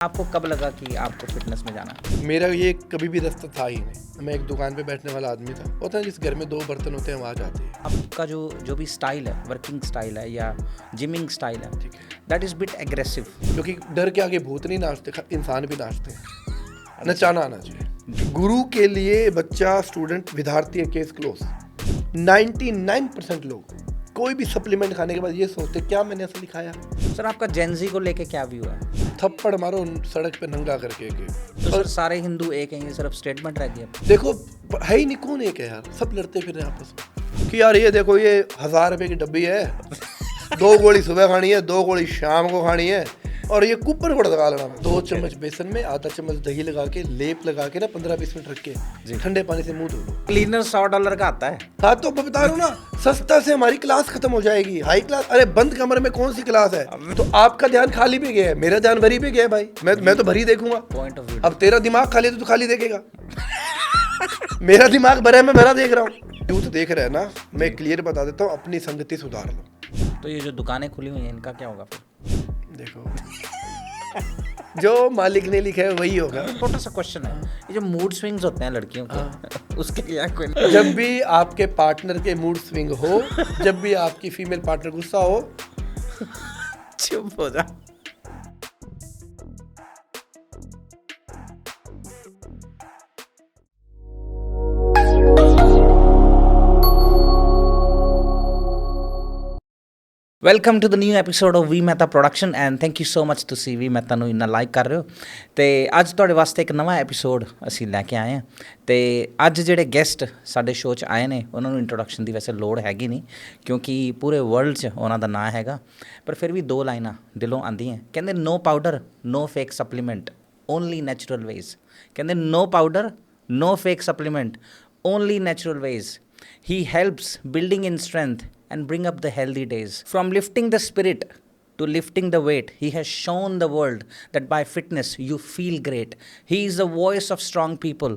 आपको कब लगा कि आपको फिटनेस में जाना है? मेरा ये कभी भी रास्ता था ही नहीं। मैं एक दुकान पे बैठने वाला आदमी था। होता है जिस घर में दो बर्तन होते हैं आवाज़ आती है। आपका जो भी स्टाइल है, वर्किंग स्टाइल है या जिमिंग स्टाइल है, ठीक है, दैट इज बिट एग्रेसिव। क्योंकि डर के आगे भूत नहीं नाचते, इंसान भी नाचते हैं। नचाना आना चाहिए। गुरु के लिए बच्चा, स्टूडेंट, विद्यार्थी है, केस क्लोज। 99% लोग कोई भी सप्लीमेंट खाने के बाद ये सोचते क्या मैंने ऐसा लिखाया। सर आपका जेनजी को लेके क्या व्यू है? थप्पड़ मारो सड़क पे नंगा करके के। तो सर सारे हिंदू एक हैं, ये सिर्फ स्टेटमेंट रह गया? देखो है ही नहीं, कौन एक है यार, सब लड़ते फिर रहे हैं आपस में कि यार ये देखो ये 1000 रुपए की डब्बी है, 2 गोली सुबह खानी है, 2 गोली शाम को खानी है, और ये कूपन कोड लगा लेना। 2 चम्मच बेसन में आधा चम्मच दही लगा के, लेप लगा के ना 15-20 मिनट रख के ठंडे पानी से मुंह धो लो। क्लीनर $100 का आता है। हाँ तो मैं बता रहा हूँ ना, सस्ता से हमारी क्लास खत्म हो जाएगी। हाई क्लास, अरे बंद कमरे में कौन सी क्लास है? तो आपका ध्यान खाली भी गया है, मेरा ध्यान भरी भी गया है भाई। मैं तो भरी देखूंगा। Point of view. अब तेरा दिमाग खाली है तो खाली देखेगा। मेरा दिमाग भरा है, मैं भरा देख रहा हूँ। तू तो देख रहा है ना, मैं क्लियर बता देता हूँ, अपनी संगति सुधार लो। तो ये जो दुकानें खुली हुई हैं इनका क्या होगा फिर? देखो जो मालिक ने लिखा है वही होगा। छोटा सा क्वेश्चन है, ये जो मूड स्विंग्स होते हैं लड़कियों के उसके लिए कोई जब भी आपके पार्टनर के मूड स्विंग हो, जब भी आपकी फीमेल पार्टनर गुस्सा हो, चुप हो जा। Welcome to the new episode of V Mehta production and thank you so much ਤੁਸੀਂ ਵੀ ਮਹਿਤਾ ਨੂੰ ਇੰਨਾ ਲਾਈਕ ਕਰ ਰਹੇ ਹੋ। ਅਤੇ ਅੱਜ ਤੁਹਾਡੇ ਵਾਸਤੇ ਇੱਕ ਨਵਾਂ ਐਪੀਸੋਡ ਅਸੀਂ ਲੈ ਕੇ ਆਏ ਹਾਂ। ਅਤੇ ਅੱਜ ਜਿਹੜੇ ਗੈਸਟ ਸਾਡੇ ਸ਼ੋਅ 'ਚ ਆਏ ਨੇ ਉਹਨਾਂ ਨੂੰ ਇੰਟਰੋਡਕਸ਼ਨ ਦੀ ਵੈਸੇ ਲੋੜ ਹੈਗੀ ਨਹੀਂ, ਕਿਉਂਕਿ ਪੂਰੇ ਵਰਲਡ 'ਚ ਉਹਨਾਂ ਦਾ ਨਾਂ ਹੈਗਾ। ਪਰ ਫਿਰ ਵੀ 2 ਲਾਈਨਾਂ ਦਿਲੋਂ ਆਉਂਦੀਆਂ। ਕਹਿੰਦੇ no powder no fake supplement only natural ways. ਕਹਿੰਦੇ no powder no fake supplement only natural ways. He helps building in strength and bring up the healthy days. From lifting the spirit to lifting the weight, he has shown the world that by fitness you feel great. He is the voice of strong people.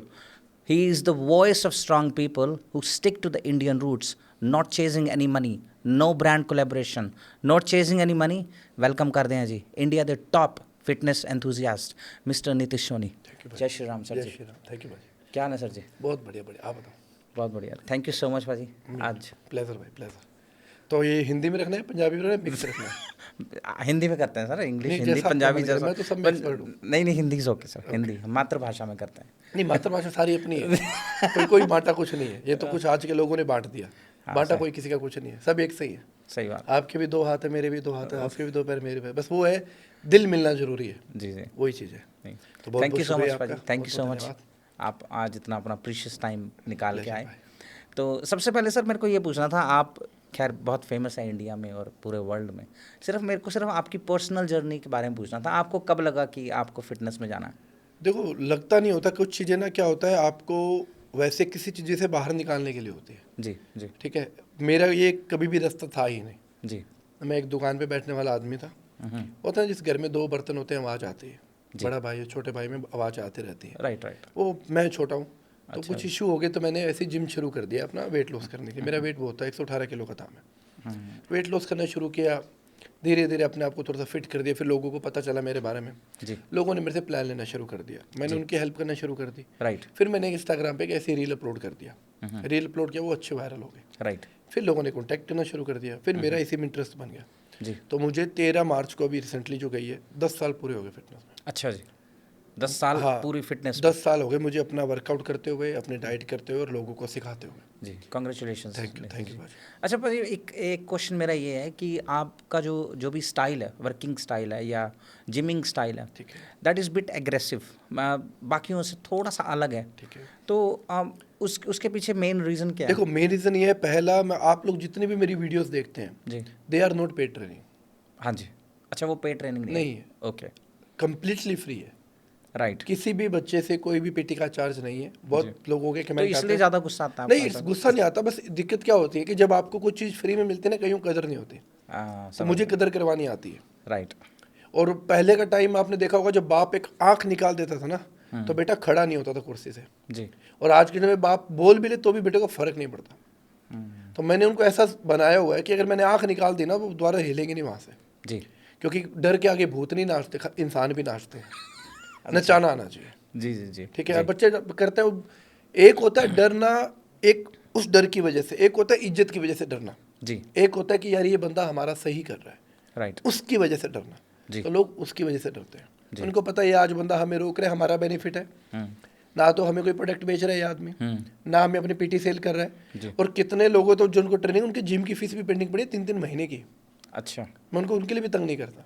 He is the voice of strong people who stick to the Indian roots, not chasing any money, no brand collaboration, not chasing any money. Welcome करते हैं जी India के top fitness enthusiast mister Nitish Soni. Jai Shri Ram sir ji. Thank you भाई। क्या हाल है sir जी? बहुत बढ़िया बढ़िया, आप बताओ। बहुत बढ़िया, थैंक यू सो मच भाजी। आज प्लेजर भाई, प्लेजर। तो ये हिंदी में रखना है, पंजाबी में रखना है, मिक्स रखना है? हिंदी में करते हैं सर, इंग्लिश नहीं, हिंदी जैसा पंजाबी आपका मन करे, मैं तो सब में एक्सपर्ट हूँ। नहीं नहीं हिंदी ओके सर, हिंदी मातृभाषा में करते हैं। नहीं, मातृभाषा सारी अपनी है। कोई बांटा कुछ नहीं है। ये तो कुछ आज के लोगों ने बांट दिया। बांटा कोई किसी का कुछ नहीं है, सब एक सही है। सही बात। आपके भी 2 हाथ है, मेरे भी 2 हाथ है, आपके भी 2 पैर, मेरे भी। बस वो है दिल मिलना जरूरी है। जी जी, वही चीज़ है। नहीं तो बहुत थैंक यू सो मच भाजी, थैंक यू सो मच। धन्यवाद। आप आज इतना अपना प्रीशियस टाइम निकाल के आए। तो सबसे पहले सर मेरे को ये पूछना था, आप खैर बहुत फेमस है इंडिया में और पूरे वर्ल्ड में, मेरे को सिर्फ आपकी पर्सनल जर्नी के बारे में पूछना था। आपको कब लगा कि आपको फिटनेस में जाना है? देखो, लगता नहीं होता। कुछ चीज़ें ना क्या होता है, आपको वैसे किसी चीज़ से बाहर निकालने के लिए होती है। जी जी, ठीक है। मेरा ये कभी भी रास्ता था ही नहीं जी। मैं एक दुकान पे बैठने वाला आदमी था। होता है जिस घर में 2 बर्तन होते हैं आवाज़ आती है, बड़ा भाई छोटे भाई में आवाज़ आती रहती है। Right right. वो मैं छोटा हूँ तो अच्छा। कुछ इशू हो गए, तो मैंने ऐसे जिम शुरू कर दिया अपना वेट लॉस करने के लिए। मेरा वेट बहुत था, 118 किलो का था मैं। वेट लॉस करना शुरू किया, धीरे धीरे अपने आप को थोड़ा सा फिट कर दिया। फिर लोगों को पता चला मेरे बारे में जी। लोगों ने मेरे से प्लान लेना शुरू कर दिया, मैंने उनकी हेल्प करना शुरू कर दी। राइट फिर मैंने इंस्टाग्राम पे एक ऐसी रील अपलोड कर दिया। रील अपलोड किया, वो अच्छे वायरल हो गए। राइट। फिर लोगों ने कॉन्टैक्ट करना शुरू कर दिया। फिर मेरा इसी में इंटरेस्ट बन गया जी। तो मुझे 13 मार्च को अभी रिसेंटली जो गई है 10 साल पूरे हो गए फिटनेस में। अच्छा जी, 10 साल हाँ, पूरी फिटनेस। 10 साल हो गए मुझे अपना वर्कआउट करते हुए, अपने डाइट करते हुए और लोगों को सिखाते हुए। जी, कॉन्ग्रेचुलेशंस। थैंक यू भाजी। अच्छा भाजी, एक क्वेश्चन मेरा ये है कि आपका जो भी स्टाइल है, वर्किंग स्टाइल है या जिमिंग स्टाइल है, ठीक है, दैट इज़ बिट एग्रेसिव, बाकियों से थोड़ा सा अलग है। ठीक है। तो उसके पीछे मेन रीज़न क्या है? देखो, मेन रीज़न ये है, पहला, मैं आप लोग जितने भी मेरी वीडियोस देखते हैं जी, they are not paid training. हाँ जी। अच्छा, वो पेड ट्रेनिंग नहीं है, ओके, कम्प्लीटली फ्री है। राइट। किसी भी बच्चे से कोई भी पेटी का चार्ज नहीं है। बहुत लोगों के तो कमेंट इसलिए ज़्यादा गुस्सा आता है नहीं, गुस्सा नहीं आता। बस दिक्कत क्या होती है कि जब आपको कुछ चीज़ फ्री में मिलती है ना, कहीं कदर नहीं होती। तो मुझे कदर करवानी आती है। राइट। और पहले का टाइम आपने देखा होगा, जब बाप एक आंख निकाल देता था ना, तो बेटा खड़ा नहीं होता था कुर्सी से। जी। और आज के समय में बाप बोल भी ले तो भी बेटे को फर्क नहीं पड़ता। तो मैंने उनको ऐसा बनाया हुआ है कि अगर मैंने आंख निकाल दी ना, वो दोबारा हिलेंगे नहीं वहाँ से। जी। क्योंकि डर के आगे भूत नहीं नाचते, इंसान भी नाचते हैं। नचाना आना चाहिए। जी जी जी ठीक है, और बच्चे जब करते हैं एक होता है डरना, एक उस डर की वजह से, एक होता है इज्जत की वजह से डरना, जी एक होता है कि यार ये बंदा हमारा सही कर रहा है, राइट उसकी वजह से डरना। जी। तो लोग उसकी वजह से डरते हैं, उनको पता है ये आज बंदा हमें रोक रहा है, हमारा बेनिफिट है, ना तो हमें कोई प्रोडक्ट बेच रहा है ये आदमी, ना हमें अपनी पीटी सेल कर रहा है। और कितने लोगों तो जिनको ट्रेनिंग, उनकी जिम की फीस भी पेंडिंग पड़ी है 3-3 महीने की। अच्छा, मैं उनको उनके लिए भी तंग नहीं करता,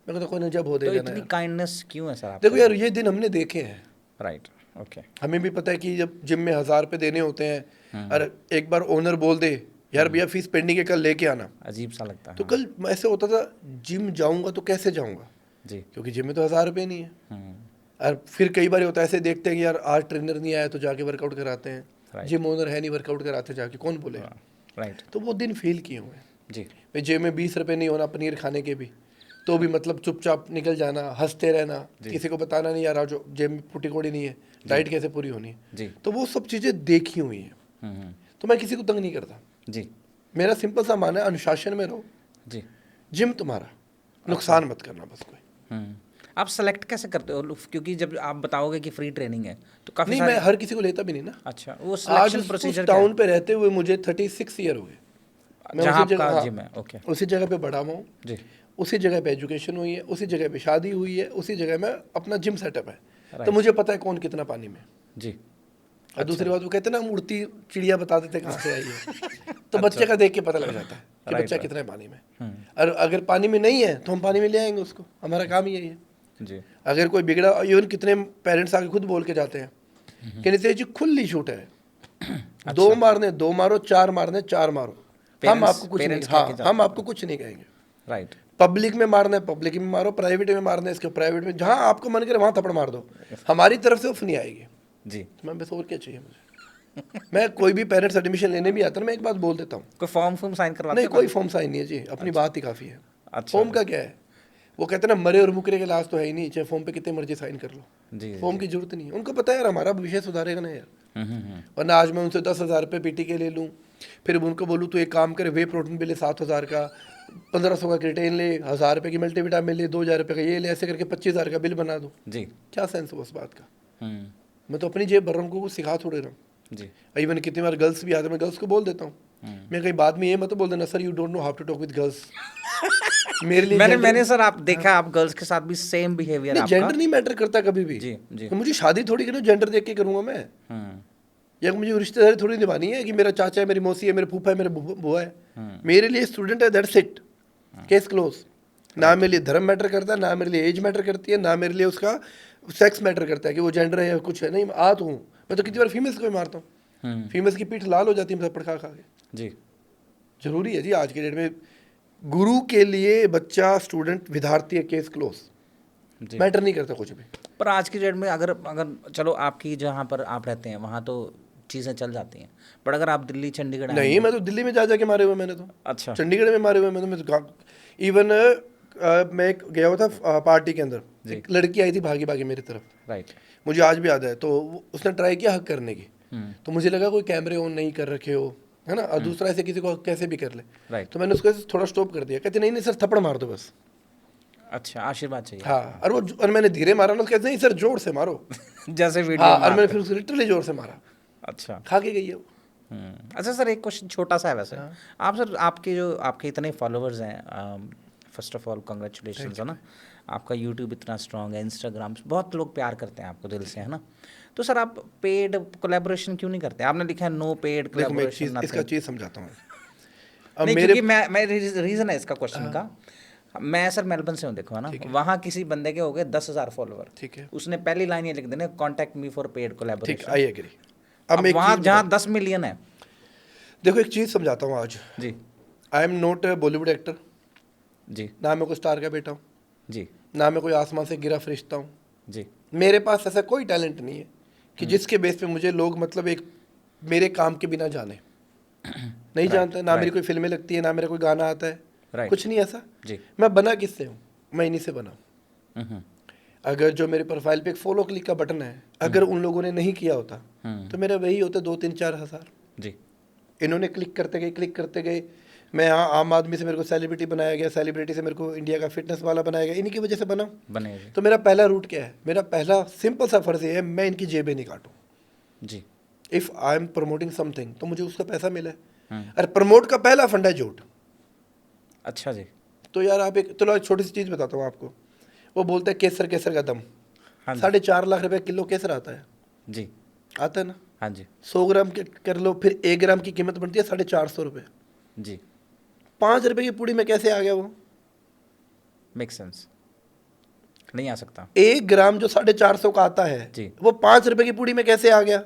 मैं कहता कोई ना जब हो तो देगा ना इतनी यार। काइंडनेस क्यों है सर आप? देखो यार ये दिन हमने देखे हैं, राइट ओके हमें भी पता है कि जब जिम में 1000 रुपये देने होते हैं और एक बार ओनर बोल दे यार भैया फीस पेंडिंग है कल लेके आना, अजीब सा लगता है। तो कल ऐसे होता था जिम जाऊंगा तो कैसे जाऊंगा, जी क्योंकि जिम में तो 1000 रुपये नहीं है। और फिर कई बार होता है ऐसे देखते हैं कि यार आज ट्रेनर नहीं आया तो जाके वर्कआउट कराते हैं, जिम ओनर है नहीं वर्कआउट कराते जाके, कौन बोले। राइट तो वो दिन फील किए हुए हैं। जी भाई जेब में 20 रुपये नहीं होना पनीर खाने के भी, तो भी मतलब चुपचाप निकल जाना, हंसते रहना, किसी को बताना नहीं यार जो जेब में फूटी कोड़ी नहीं है, डाइट कैसे पूरी होनी है। जी तो वो सब चीज़ें देखी हुई हैं, तो मैं किसी को तंग नहीं करता। जी मेरा सिंपल सा मानना है अनुशासन में रहो, जी। जिम तुम्हारा, नुकसान मत करना बस कोई। आप सेलेक्ट कैसे करते हो? क्योंकि जब आप बताओगे कि फ्री ट्रेनिंग है तो काफी नहीं, सारे। मैं हर किसी को लेता भी नहीं ना। अच्छा, वो आज सिलेक्शन उस प्रोसीजर टाउन पे रहते हुए मुझे 36 ईयर हो गए, मैं जहाँ उसी जगह, आपका हाँ, जिम है। ओके उसी जगह पे बड़ा हुआ हूँ, जी उसी जगह पे एजुकेशन हुई है, उसी जगह पे शादी हुई है, उसी जगह में अपना जिम सेटअप है, तो Right. मुझे पता है कौन कितना पानी में। जी और दूसरी बात वो कहते हैं ना उड़ती चिड़िया बता देते कहाँ से आई है, तो बच्चे का देख के पता लग जाता है कि Right, बच्चा right. कितना है पानी में। और अगर पानी में नहीं है तो हम पानी में ले आएंगे उसको, हमारा काम ही यही है। जी अगर कोई बिगड़ा, इवन कितने पेरेंट्स आके खुद बोल के जाते हैं कि नितेश जी खुली छूट है, 2 मारने 2 मारो, 4 मारने 4 मारो, हम आपको कुछ नहीं, हाँ हम आपको कुछ नहीं कहेंगे। राइट पब्लिक में मारना है पब्लिक में मारो, प्राइवेट में मारना है इसके प्राइवेट में, जहाँ आपको मन करे वहाँ थप्पड़ मार दो, हमारी तरफ से उफ नहीं आएगी। जी। मैं बस और क्या चाहिए मुझे। मैं कोई भी पेरेंट्स एडमिशन लेने भी आता है, मैं एक बात बोल देता हूँ, कोई फॉर्म साइन करवाते नहीं कोई फॉर्म साइन नहीं है जी, अपनी बात ही काफ़ी है। अच्छा फॉर्म का क्या है, वो कहते हैं ना मरे और मुकरे के लाश तो है ही नहीं, चाहे फॉर्म पे कितने मर्जी साइन कर लो, जी फॉर्म की जरूरत नहीं है। उनको पता है यार हमारा भविष्य सुधारेगा ना यार, हम्म। वरना आज मैं उनसे 10,000 रुपये पीटी के ले लूँ, फिर उनको बोलूँ तो एक काम करे वे प्रोटीन भी ले 7,000 का, 1,500 का क्रिएटिन ले, 1,000 रुपये की मल्टीविटामिन ले, 2,000 रुपये का ये ले, ऐसे करके 25,000 का बिल बना दो, जी क्या सेंस है उस बात का। मैं तो अपनी जेब भर रहा हूँ, उनको कुछ सिखा थोड़े रहा हूँ। जी इवन कितनी बार गर्ल्स भी आते हैं, मैं गर्ल्स को बोल देता हूँ, मैं कहीं बाद में ये मत बोल देना sir you don't know how to talk with girls. मेरे लिए मैंने सर आप देखा, आप गर्ल्स के साथ भी सेम बिहेवियर आपका। जेंडर नहीं मैटर करता कभी भी जी जी तो मुझे शादी थोड़ी करूँ जेंडर देख के करूँगा मैं, या मुझे रिश्तेदारी थोड़ी निभानी है कि मेरा चाचा है, मेरी मौसी है, मेरे फूफा है, मेरे बुआ है। मेरे लिए स्टूडेंट है, दैट्स इट, केस क्लोज। ना मेरे लिए धर्म मैटर करता है, ना मेरे लिए एज मैटर करती है, ना मेरे लिए उसका सेक्स मैटर करता है कि वो जेंडर है या कुछ है। नहीं आ तो हूँ मैं, तो कितनी बार फीमेल्स को भी मारता हूँ, फीमेल्स की पीठ लाल हो जाती है थप्पड़ खा खा के। जी जरूरी है जी आज के डेट में, गुरु के लिए बच्चा, स्टूडेंट, विद्यार्थी है, केस क्लोज, जी। मैटर नहीं करता कुछ भी। पर आज की डेट में अगर अगर चलो आपकी जहाँ पर आप रहते हैं वहाँ तो चीज़ें चल जाती हैं, पर अगर आप दिल्ली चंडीगढ़ नहीं, मैं तो दिल्ली में जा जाके मारे हुए, मैंने तो अच्छा चंडीगढ़ में मारे हुए, मैं तो इवन मैं एक गया हुआ था पार्टी के अंदर, एक लड़की आई थी भागी भागी मेरी तरफ, राइट मुझे आज भी याद है, तो उसने ट्राई किया हक करने की, तो मुझे लगा कोई कैमरे ऑन नहीं कर रखे हो, है ना, और दूसरा ऐसे किसी को कैसे भी कर ले, राइट तो मैंने उसको ऐसे थोड़ा स्टॉप कर दिया, कहते नहीं नहीं सर थप्पड़ मार दो बस। अच्छा, आशीर्वाद चाहिए। हाँ, और मैंने धीरे मारा ना, कहते नहीं सर जोर से मारो, जैसे वीडियो हाँ, और मैंने फिर उसको लिटरली जोर से मारा, अच्छा खा के गई है वो। अच्छा सर, एक क्वेश्चन छोटा सा है वैसे। आप सर, आपके इतने फॉलोअर्स हैं, फर्स्ट ऑफ ऑल कंग्रेचुलेशन है ना, आपका यूट्यूब इतना स्ट्रांग है, इंस्टाग्राम बहुत लोग प्यार करते हैं आपको दिल से, है ना, तो सर आप पेड कोलैबोरेशन क्यों नहीं करते? आपने लिखा है नो पेड देखो मैं एक कोलैबोरेशन। चीज़, इसका चीज़ समझाता हूँ। अब नहीं, मेरे क्योंकि मैं रीज़न है इसका क्वेश्चन का, मैं सर मेलबर्न से हूँ, देखो है ना, वहाँ किसी बंदे के हो गए 10,000 फॉलोअर, ठीक है, उसने पहली लाइन ये लिख देना, कॉन्टैक्ट मी फॉर पेड ठीक, कोलैबोरेशन। I agree. अब मैं एक वहाँ चीज़ जहाँ 10 मिलियन है। देखो एक चीज़ समझाता हूँ आज, जी I am not a Bollywood actor, जी ना मैं कोई स्टार का बेटा हूँ, जी ना मैं कोई आसमान से गिरा फरिश्ता हूँ, जी मेरे पास ऐसा कोई टैलेंट नहीं है कि जिसके बेस पे मुझे लोग मतलब एक मेरे काम के बिना जाने, नहीं जानते, ना मेरी कोई फिल्में लगती है, ना मेरा कोई गाना आता है, कुछ नहीं ऐसा जी। मैं बना किससे हूँ, मैं इन्हीं से बना। अगर जो मेरे प्रोफाइल पे एक फॉलो क्लिक का बटन है, अगर उन लोगों ने नहीं किया होता तो मेरा वही होता 2-3-4 हज़ार। जी इन्होंने क्लिक करते गए मैं यहाँ आम आदमी से मेरे को सेलिब्रिटी बनाया गया, सेलिब्रिटी से मेरे को इंडिया का फिटनेस वाला बनाया गया, इन्हीं की वजह से बना। बने जी। तो मेरा पहला रूट क्या है? मेरा पहला सिंपल सा फर्ज ये है, मैं इनकी जेबें नहीं काटूँ। जी। If I am promoting something तो मुझे उसका पैसा मिले। अरे प्रमोट का पहला फंडा है झूठ। अच्छा जी। तो यार आप एक छोटी सी चीज़ बताता हूँ आपको। वो बोलते हैं केसर, केसर का दम। हाँ जी। 4.5 लाख रुपए किलो केसर आता है, जी। आता है ना? हाँ जी। 100 ग्राम के कर लो, फिर 1 ग्राम की कीमत बनती है 450 रुपये। जी। 5 रुपए की पूड़ी में कैसे आ गया वो? मेक सेंस, नहीं आ सकता। 1 ग्राम जो 450 का आता है जी। वो 5 रुपए की पूड़ी में कैसे आ गया?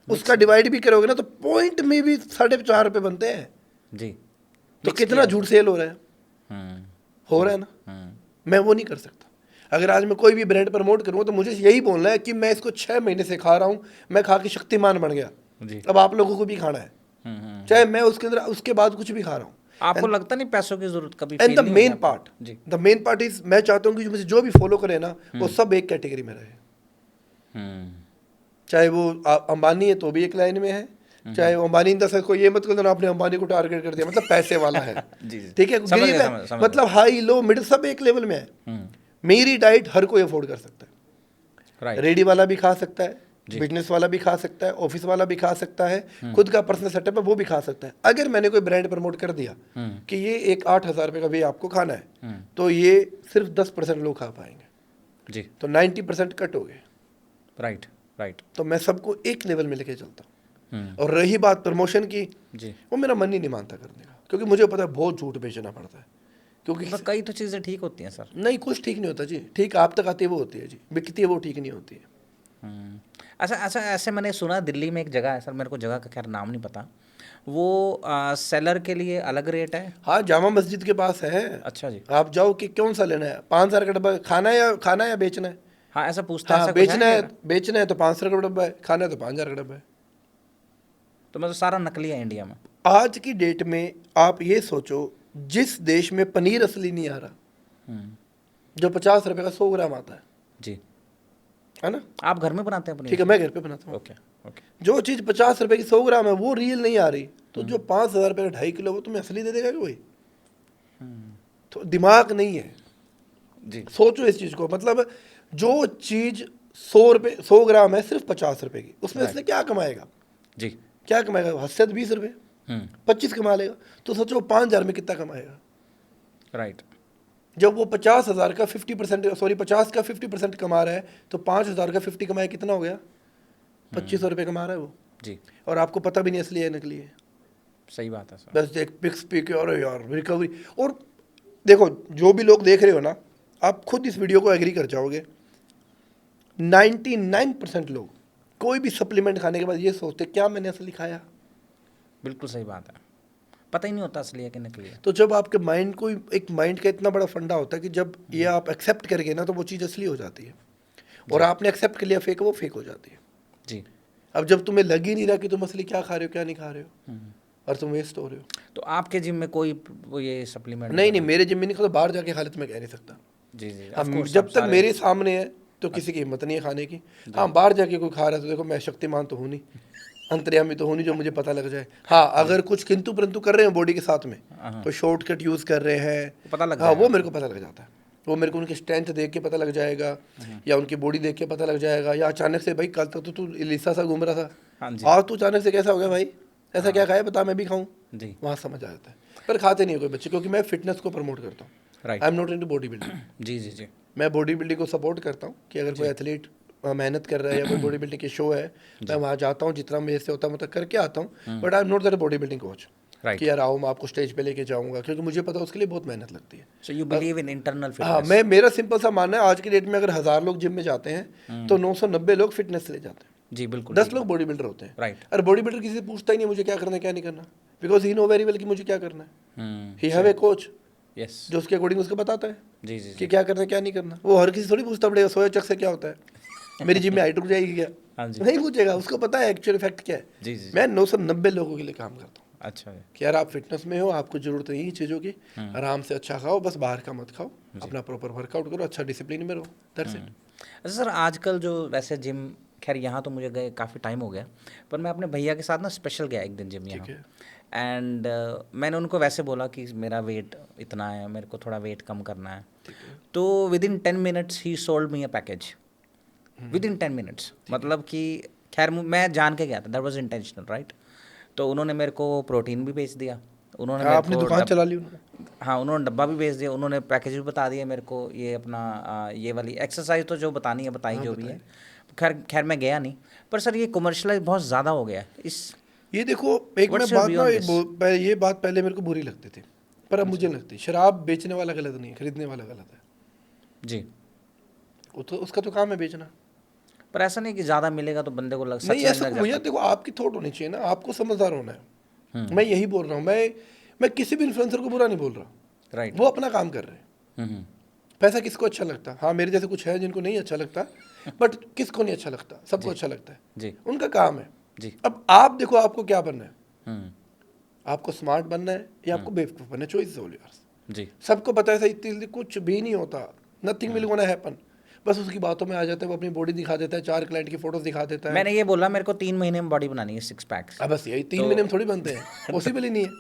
उसका डिवाइड भी करोगे ना तो पॉइंट में भी 4.5 रुपये बनते हैं। जी। तो Mix कितना किया। झूठ सेल हो रहा है? हो रहा है ना? मैं वो नहीं कर सकता। अगर आज मैं कोई भी ब्रांड प्रमोट करूँ तो मुझे यही बोलना है कि मैं इसको 6 महीने से खा रहा हूँ, मैं खा के शक्तिमान बन गया, जी। अब आप लोगों को भी खाना है, चाहे मैं उसके अंदर उसके बाद कुछ भी खा रहा हूँ। आपको लगता नहीं पैसों की जरूरत कभी एंड feel द नहीं मेन होगी आपको? पार्ट, जी। द मेन पार्ट इज, मैं चाहता हूँ कि मुझे जो भी फॉलो करे ना वो सब एक कैटेगरी में रहे। चाहे वो अंबानी है तो भी एक लाइन में है, चाहे वो अंबानी इन द सेंस को ये मत कर देना आपने अंबानी को टारगेट कर दिया, मतलब पैसे वाला है। जी, जी। ठीक है, समझ गरीब गया, है, समझ मतलब हाई लो मिडिल सब एक लेवल में है। मेरी डाइट हर कोई अफोर्ड कर सकता है। राइट। रेडी वाला भी खा सकता है, जी। बिजनेस वाला भी खा सकता है, ऑफिस वाला भी खा सकता है, खुद का पर्सनल सेटअप है वो भी खा सकता है। अगर मैंने कोई ब्रांड प्रमोट कर दिया कि ये एक 8,000 रुपये का भी आपको खाना है, तो ये सिर्फ 10% लोग खा पाएंगे, जी। तो 90% कट हो गए। राइट। राइट। तो मैं सबको एक लेवल में लेके चलता हूँ। और रही बात प्रमोशन की, जी। वो मेरा मन ही नहीं मानता करने का, क्योंकि मुझे पता है बहुत झूठ बेचना पड़ता है। क्योंकि तो कई तो चीज़ें ठीक होती हैं सर। नहीं, कुछ ठीक नहीं होता जी। ठीक आप तक आती है वो होती है जी, बिकती है वो ठीक नहीं होती है। अच्छा अच्छा, ऐसे मैंने सुना दिल्ली में एक जगह है सर, मेरे को जगह का खैर नाम नहीं पता, वो सेलर के लिए अलग रेट है। हाँ, जामा मस्जिद के पास है। अच्छा जी। आप जाओ कि कौन सा लेना है, 5,000 का डब्बा खाना है या बेचना है? हाँ ऐसा पूछता है, हाँ, ऐसा कुछ बेचना है है, क्या? बेचना है तो 500 का डब्बा है, खाना है तो 5,000 का डब्बा है। तो मतलब सारा नकली है इंडिया में। आज की डेट में आप ये सोचो, जिस देश में पनीर असली नहीं आ रहा, जो 50 रुपए का 100 ग्राम आता है जी। है ना? आप घर में बनाते हैं अपनी? ठीक है, मैं घर पे बनाता हूँ। Okay okay. जो चीज़ 50 रुपए की 100 ग्राम है वो रियल नहीं आ रही, तो जो 5,000 रुपये का 2.5 किलो वो तुम्हें असली दे देगा कि कोई? तो दिमाग नहीं है। जी। सोचो इस चीज़ को, मतलब जो चीज़ 100 ग्राम है सिर्फ 50 रुपए की, उसमें इसने क्या कमाएगा? जी। क्या कमाएगा? हद 20 रुपये, 25 कमा लेगा। तो सोचो 5,000 में कितना कमाएगा? राइट। जब वो 50,000 का 50%, सॉरी 50 का 50% कमा रहा है, तो 5,000 का 50 कमाया कितना हो गया? 2,500 रुपये कमा रहा है वो। जी। और आपको पता भी नहीं असली है नकली है। सही बात है सर। बस एक पिक्स पी के और यार रिकवरी। और देखो, जो भी लोग देख रहे हो ना, आप खुद इस वीडियो को एग्री कर जाओगे, 99% लोग कोई भी सप्लीमेंट खाने के बाद ये सोचते क्या मैंने असली खाया? बिल्कुल सही बात है, पता ही नहीं होता असली है कि नकली है। तो जब आपके माइंड को, एक माइंड का इतना बड़ा फंडा होता है कि जब ये आप एक्सेप्ट करके ना, तो वो चीज़ असली हो जाती है, और आपने एक्सेप्ट कर लिया फेक, वो फेक हो जाती है। जी। अब जब तुम्हें लग ही नहीं रहा कि तुम असली क्या खा रहे हो क्या नहीं खा रहे हो, और तुम वेस्ट हो रहे हो। तो आपके जिम में कोई वो ये सप्लीमेंट? नहीं, मेरे जिम में नहीं खाता, बाहर जाके हालत में कह नहीं सकता। जी जी। अब of course, जब आप तक सारे- मेरे सामने है तो किसी की हिम्मत नहीं है खाने की। हाँ, बाहर जाके कोई खा रहा है तो देखो, मैं शक्तिमान तो हूँ नहीं, अंतर्यामी तो हूँ नहीं जो मुझे पता लग जाए। हाँ, अगर कुछ किंतु परंतु कर रहे हैं बॉडी के साथ में, तो शॉर्टकट यूज़ कर रहे हैं, पता लग हाँ, जाएगा। वो मेरे को पता लग जाता है। वो मेरे को उनकी स्ट्रेंथ देख के पता लग जाएगा, या उनकी बॉडी देख के पता लग जाएगा, या अचानक से भाई कल तक तो तू लिसा सा घूम रहा था, हाँ जी। आज तू अचानक से कैसा हो गया भाई, ऐसा क्या खाया बता, मैं भी खाऊं। जी। वहाँ समझ आ जाता है। पर खाते नहीं है कोई बच्चे, क्योंकि मैं फिटनेस को प्रमोट करता हूँ। Right. I am not into body building. जी जी जी। मैं बॉडी बिल्डिंग को सपोर्ट करता हूँ कि अगर कोई एथलीट मेहनत कर रहा है या कोई बॉडी बिल्डिंग की शो है, मैं वहाँ जाता हूँ, जितना मेरे से होता है मतलब करके आता हूँ। But I am not that body building coach right. कि यार आओ मैं आपको स्टेज पे लेके जाऊँगा, क्योंकि मुझे पता है उसके लिए बहुत मेहनत लगती है। So you believe in internal हाँ, फिटनेस? मेरा सिंपल सा मानना है, आज की डेट में अगर 1,000 लोग जिम में जाते हैं तो 990 लोग फिटनेस से ले जाते हैं, जी बिल्कुल। 10 लोग बॉडी बिल्डर होते हैं। राइट। और बॉडी बिल्डर किसी से पूछता ही नहीं मुझे क्या करना है क्या नहीं करना, because he know very well कि मुझे क्या करना है। He have a coach yes. जो उसके अकॉर्डिंग उसको बताता है जी जी कि जी। क्या करना है क्या नहीं करना। वो हर किसी थोड़ी पूछता पड़ेगा सोया चक से क्या होता है, मेरी जिम में हाइट रुक जाएगी क्या? हाँ जी। नहीं पूछेगा, उसको पता है एक्चुअल फैक्ट क्या है। जी जी। मैं 990 लोगों के लिए काम करता हूँ अच्छा है। कि यार आप फिटनेस में हो, आपको जरूरत नहीं है चीज़ों की, आराम से अच्छा खाओ, बस बाहर का मत खाओ, अपना प्रॉपर वर्कआउट करो, अच्छा डिसिप्लिन में रहो, दैट्स इट। अच्छा सर, आजकल जो वैसे जिम, खैर यहाँ तो मुझे गए काफ़ी टाइम हो गया, पर मैं अपने भैया के साथ ना स्पेशल गया एक दिन जिम यहाँ। ठीक है। एंड मैंने उनको वैसे बोला कि मेरा वेट इतना है, मेरे को थोड़ा वेट कम करना है, तो with in 10 minutes he sold me a package, with in 10 minutes. मतलब कि खैर मैं जान के गया था, दैट वाज इंटेंशनल, राइट। तो उन्होंने मेरे को प्रोटीन भी बेच दिया, उन्होंने मेरे आपने को दुकान चला ली उन्होंने? हाँ, उन्होंने डब्बा भी बेच दिया, उन्होंने पैकेज भी बता दिया मेरे को, ये अपना ये वाली एक्सरसाइज तो जो बतानी है बताई, जो भी है। खैर खैर मैं गया नहीं, पर सर ये कमर्शलाइज बहुत ज़्यादा हो गया है इस। ये देखो, एक मैं What's your बात view ना, on this? ये बात पहले मेरे को बुरी लगती थी, पर अब मुझे नहीं लगती। शराब बेचने वाला गलत नहीं है, खरीदने वाला गलत है। जी, वो तो उसका तो काम है बेचना। पर ऐसा नहीं कि ज़्यादा मिलेगा तो बंदे को सच नहीं, में ऐसा लग मुझे जाता देखो, आपकी थॉट होनी चाहिए ना, आपको समझदार होना है। हम्म। मैं यही बोल रहा हूँ, मैं किसी भी इन्फ्लुएंसर को बुरा नहीं बोल रहा, राइट। वो अपना काम कर रहे हैं। पैसा किसको अच्छा लगता है? हाँ, मेरे जैसे कुछ है जिनको नहीं अच्छा लगता, बट किसको नहीं अच्छा लगता? सबको अच्छा लगता है, जी उनका काम है। जी। अब आप देखो, आपको क्या बनना है? हम्म, आपको स्मार्ट बनना है या आपको बेवकूफ़ बनना है? Choice is all yours. जी सबको पता है, इतनी जल्दी कुछ भी नहीं होता, नथिंग विल गोना हैपन। बस उसकी बातों में आ जाता है, वो अपनी बॉडी दिखा देता है, 4 क्लाइंट की फोटोज दिखा देता है। मैंने ये बोला मेरे को 3 महीने में बॉडी बनानी है, 6 पैक्स। अब बस यही 3 महीने में थोड़ी बनते हैं, पॉसिबल ही नहीं है।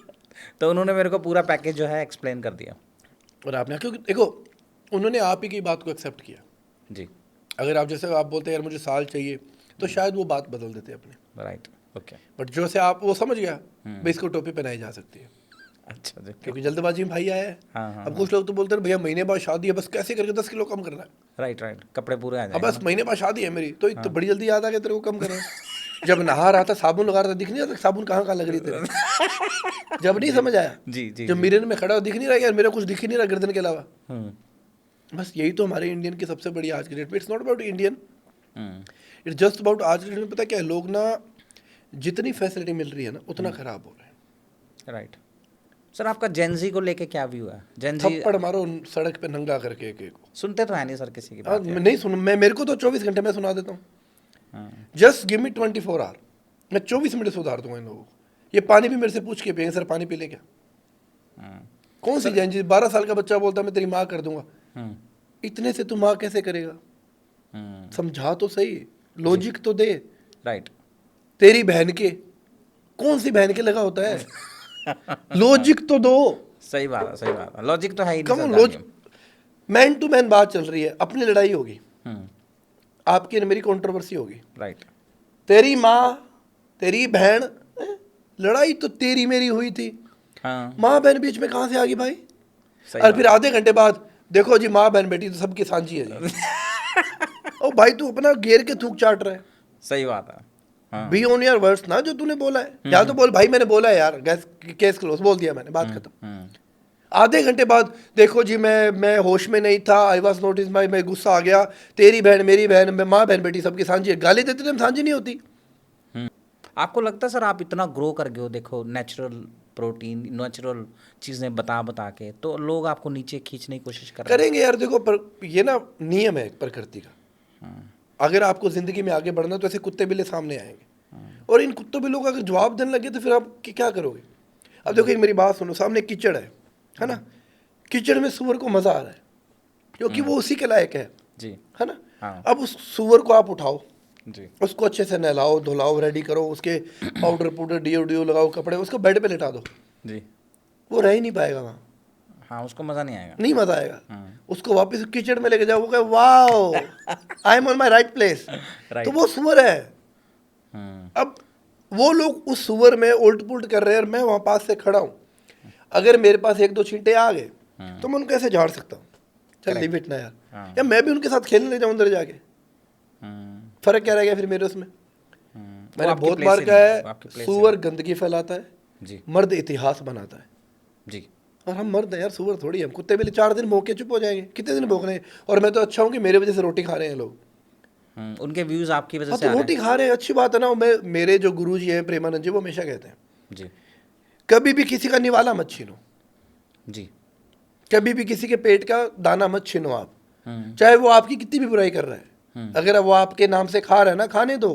तो उन्होंने मेरे को पूरा पैकेज जो है एक्सप्लेन कर दिया। और आपने, क्योंकि देखो, उन्होंने आप ही की बात को एक्सेप्ट किया। जी, अगर आप जैसे आप बोलते हैं यार मुझे साल चाहिए, तो शायद वो बात बदल देते अपने। राइट, ओके, बट जो से आप वो समझ गया भाई इसको टोपी पहनाई जा सकती है, अच्छा जी। क्योंकि जल्दबाजी में भाई आया है। हाँ हाँ, अब कुछ लोग तो बोलते हैं भैया महीने बाद शादी है, बस कैसे करके 10 किलो कम करना है। राइट राइट, कपड़े पूरे आ अब जाएंगे। बस महीने बाद शादी है मेरी, तो इतना बड़ी जल्दी याद आ गया तेरे को कम करना है। जब नहा रहा था साबुन लगा रहा था, दिख नहीं रहा था साबुन कहाँ कहाँ लग रही तेरे? जब नहीं समझ आया, जी जी। जब मिरर में खड़ा हो दिख नहीं रहा यार, मेरा कुछ दिख ही नहीं रहा गर्दन के अलावा। हम्म बस यही तो हमारे इंडियन की सबसे बड़ी आज की डेट में, it's not about Indian, hmm, it's just about आज की डेट में। पता क्या है, लोग ना जितनी फैसिलिटी मिल रही है ना, उतना खराब हो रहा है। राइट। सर आपका जेनजी को लेके क्या व्यू है? जेनजी थप्पड़ मारो सड़क पे नंगा करके एक एक को। सुनते तो है नहीं सर किसी की हाँ, बात। मैं नहीं सुन, मैं मेरे को तो 24 घंटे में सुना देता हूँ। हाँ, जस्ट गिव मी 24 आवर, मैं 24 मिनट सुधार दूंगा इन लोगों को। ये पानी भी मेरे से पूछ के पिएंगे, सर पानी पी ले क्या? हाँ, कौन सी जैन जी? 12 साल का बच्चा बोलता है मैं तेरी माँ कर दूंगा। हम्म, इतने से तू माँ कैसे करेगा? समझा तो सही, लॉजिक तो दे। राइट। तेरी बहन के, कौन सी बहन के लगा होता है? लॉजिक तो दो। सही बात है, सही बात है, लॉजिक तो है ही कम नहीं on, sir. Logic, man to man बात चल रही है, अपनी लड़ाई होगी, हम्म, आपकी और मेरी कंट्रोवर्सी होगी। राइट। तेरी माँ, तेरी बहन, लड़ाई तो तेरी मेरी हुई थी, हाँ, माँ बहन बीच में कहाँ से आ गई भाई? सही और बात। फिर आधे घंटे बाद देखो जी माँ बहन बेटी तो सबकी सांझी है जी। ओ भाई तू अपना घेर के थूक चाट रहा है। सही बात है। हाँ, बी ऑन योर वर्ड्स ना, जो तूने बोला है, या तो बोल भाई मैंने बोला है यार, केस क्लोज, बोल दिया मैंने, बात खत्म। आधे घंटे बाद देखो जी मैं होश में नहीं था, आई वॉज नॉट इन माई, मैं गुस्सा आ गया, तेरी बहन मेरी बहन, मैं माँ बहन बेटी सबकी सांझी है। गाली देते थे, सांझी नहीं होती। आपको लगता है सर आप इतना ग्रो कर गए हो, देखो नेचुरल प्रोटीन, नेचुरल चीज़ें बता बता के, तो लोग आपको नीचे खींचने की कोशिश कर रहे हैं। करेंगे यार, देखो पर ये ना नियम है प्रकृति का। अगर आपको जिंदगी में आगे बढ़ना है तो ऐसे कुत्ते बिल्ले सामने आएंगे, और इन कुत्तों बिल्लों का अगर जवाब देने लगे तो फिर आप क्या करोगे? अब देखो एक मेरी बात सुनो, सामने कीचड़ है ना? कीचड़ में सुअर को मजा आ रहा है क्योंकि वो उसी के लायक है जी, है ना? हाँ। अब उस सुअर को आप उठाओ, जी, उसको अच्छे से नहलाओ धुलाओ, रेडी करो, उसके पाउडर पाउडर डिओ लगाओ, कपड़े, उसको बेड पे लेटा दो, जी, वो रह ही नहीं पाएगा वहाँ, हाँ, उसको मज़ा नहीं आएगा। नहीं मजा आएगा। उसको वापस कीचड़ में लेके जाओ, वो कहे wow I am on my right place, तो वो सुअर है। अब वो लोग उस सुअर में उल्ट पुल्ट कर रहे हैं और मैं वहाँ पास से खड़ा हूँ, अगर मेरे पास 1-2 छींटे आ गए तो मैं उनको कैसे झाड़ सकता हूँ? चल लीव इट ना यार, या मैं भी उनके साथ खेलने ले जाऊँ अंदर जाके, फर्क क्या रह गया फिर मेरे उसमें? मैंने बहुत बार कहा है, सुअर गंदगी फैलाता है जी, मर्द इतिहास बनाता है। जी, और हम मर्द हैं यार, सुअर थोड़ी हम। कुत्ते बिल्ली 4 दिन भौंक के चुप हो जाएंगे, कितने दिन भौंकने? और मैं तो अच्छा हूँ कि मेरे वजह से रोटी खा रहे हैं लोग। उनके व्यूज़ आपकी वजह हाँ से तो आ रहे रोटी खा रहे हैं, अच्छी बात है ना। मैं, मेरे जो गुरु जी हैं प्रेमानंद जी, वो हमेशा कहते हैं हैं। जी, कभी भी किसी का निवाला मत छीनो, जी, कभी भी किसी के पेट का दाना मत छीनो आप, चाहे वो आपकी कितनी भी बुराई कर रहा है। अगर वो आपके नाम से खा रहा है ना, खाने दो।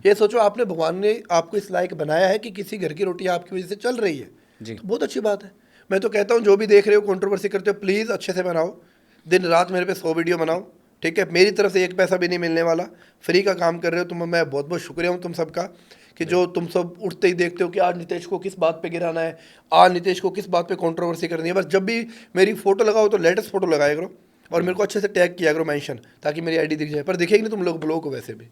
ये सोचो आपने, भगवान ने आपको इस लायक बनाया है कि किसी घर की रोटी आपकी वजह से चल रही है, तो बहुत अच्छी बात है। मैं तो कहता हूँ जो भी देख रहे हो, कंट्रोवर्सी करते हो, प्लीज़ अच्छे से बनाओ, दिन रात मेरे पे 100 वीडियो बनाओ, ठीक है? मेरी तरफ से 1 पैसा भी नहीं मिलने वाला, फ्री का काम कर रहे हो तुम, मैं बहुत बहुत शुक्रिया हूँ तुम सबका कि जो तुम सब उठते ही देखते हो कि आज नितेश को किस बात पे गिराना है, आज नितेश को किस बात पे कंट्रोवर्सी करनी है। बस जब भी मेरी फोटो लगाओ तो लेटेस्ट फोटो लगाया करो और मेरे को अच्छे से टैग किया करो, मेंशन, ताकि मेरी आईडी दिख जाए। पर दिखेगी नहीं, तुम लोग ब्लॉक हो वैसे भी।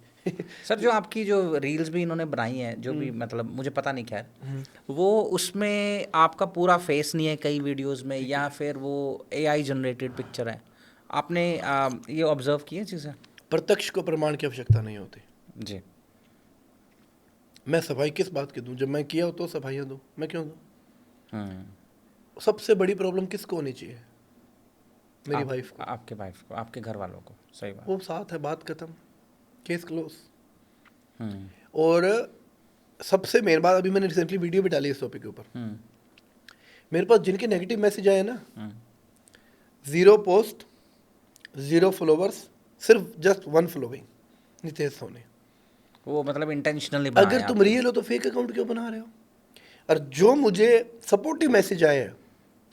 सर जो आपकी जो रील्स भी इन्होंने बनाई हैं, जो भी मतलब मुझे पता नहीं, खैर वो उसमें आपका पूरा फेस नहीं है कई वीडियोस में, या फिर वो एआई जनरेटेड पिक्चर है। आपने ये ऑब्जर्व किया चीज़ें? प्रत्यक्ष को प्रमाण की आवश्यकता नहीं होती। जी। मैं सफाई किस बात की दूं? जब मैं किया हो तो सफाइयाँ दूं, मैं क्यों दूं? हम्म। सबसे बड़ी प्रॉब्लम किसको होनी चाहिए? मेरी वाइफ को, आपके वाइफ को, आपके घर वालों को। सही बात। वो साथ है, बात खत्म, केस क्लोज। हम्म। और सबसे मेन बात, अभी मैंने रिसेंटली वीडियो भी डाली इस टॉपिक के ऊपर, हम्म। मेरे पास जिनके नेगेटिव मैसेज आए ना, हम्म। 0 पोस्ट, 0 फॉलोवर्स, सिर्फ जस्ट 1 फॉलोइंग, नितेश सोनी। वो मतलब इंटेंशनली अगर तुम रियल हो तो फेक अकाउंट क्यों बना रहे हो? और जो मुझे सपोर्टिव मैसेज आए हैं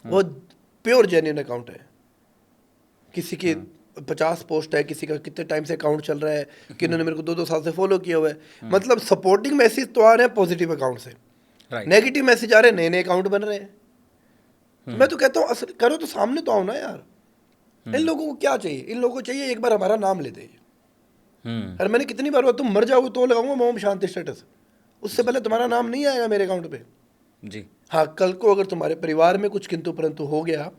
वो प्योर जेन्युइन अकाउंट है। किसी के 50 पोस्ट है, किसी का कितने टाइम से अकाउंट चल रहा है, कि इन्होंने मेरे को 2-2 साल से फॉलो किया हुआ है। मतलब सपोर्टिंग मैसेज तो आ रहे हैं पॉजिटिव अकाउंट से, नेगेटिव मैसेज आ रहे हैं, नए नए अकाउंट बन रहे हैं। तो मैं तो कहता हूँ असल करो तो सामने तो आओ ना यार। इन लोगों को क्या चाहिए? इन लोगों को चाहिए एक बार हमारा नाम ले दे। और मैंने कितनी बार हुआ, तुम मर जाओगे तो लगाऊंगा मोम शांति स्टेटस, उससे पहले तुम्हारा नाम नहीं आएगा मेरे अकाउंट पे। जी। हाँ, कल को अगर तुम्हारे परिवार में कुछ किंतु परंतु हो गया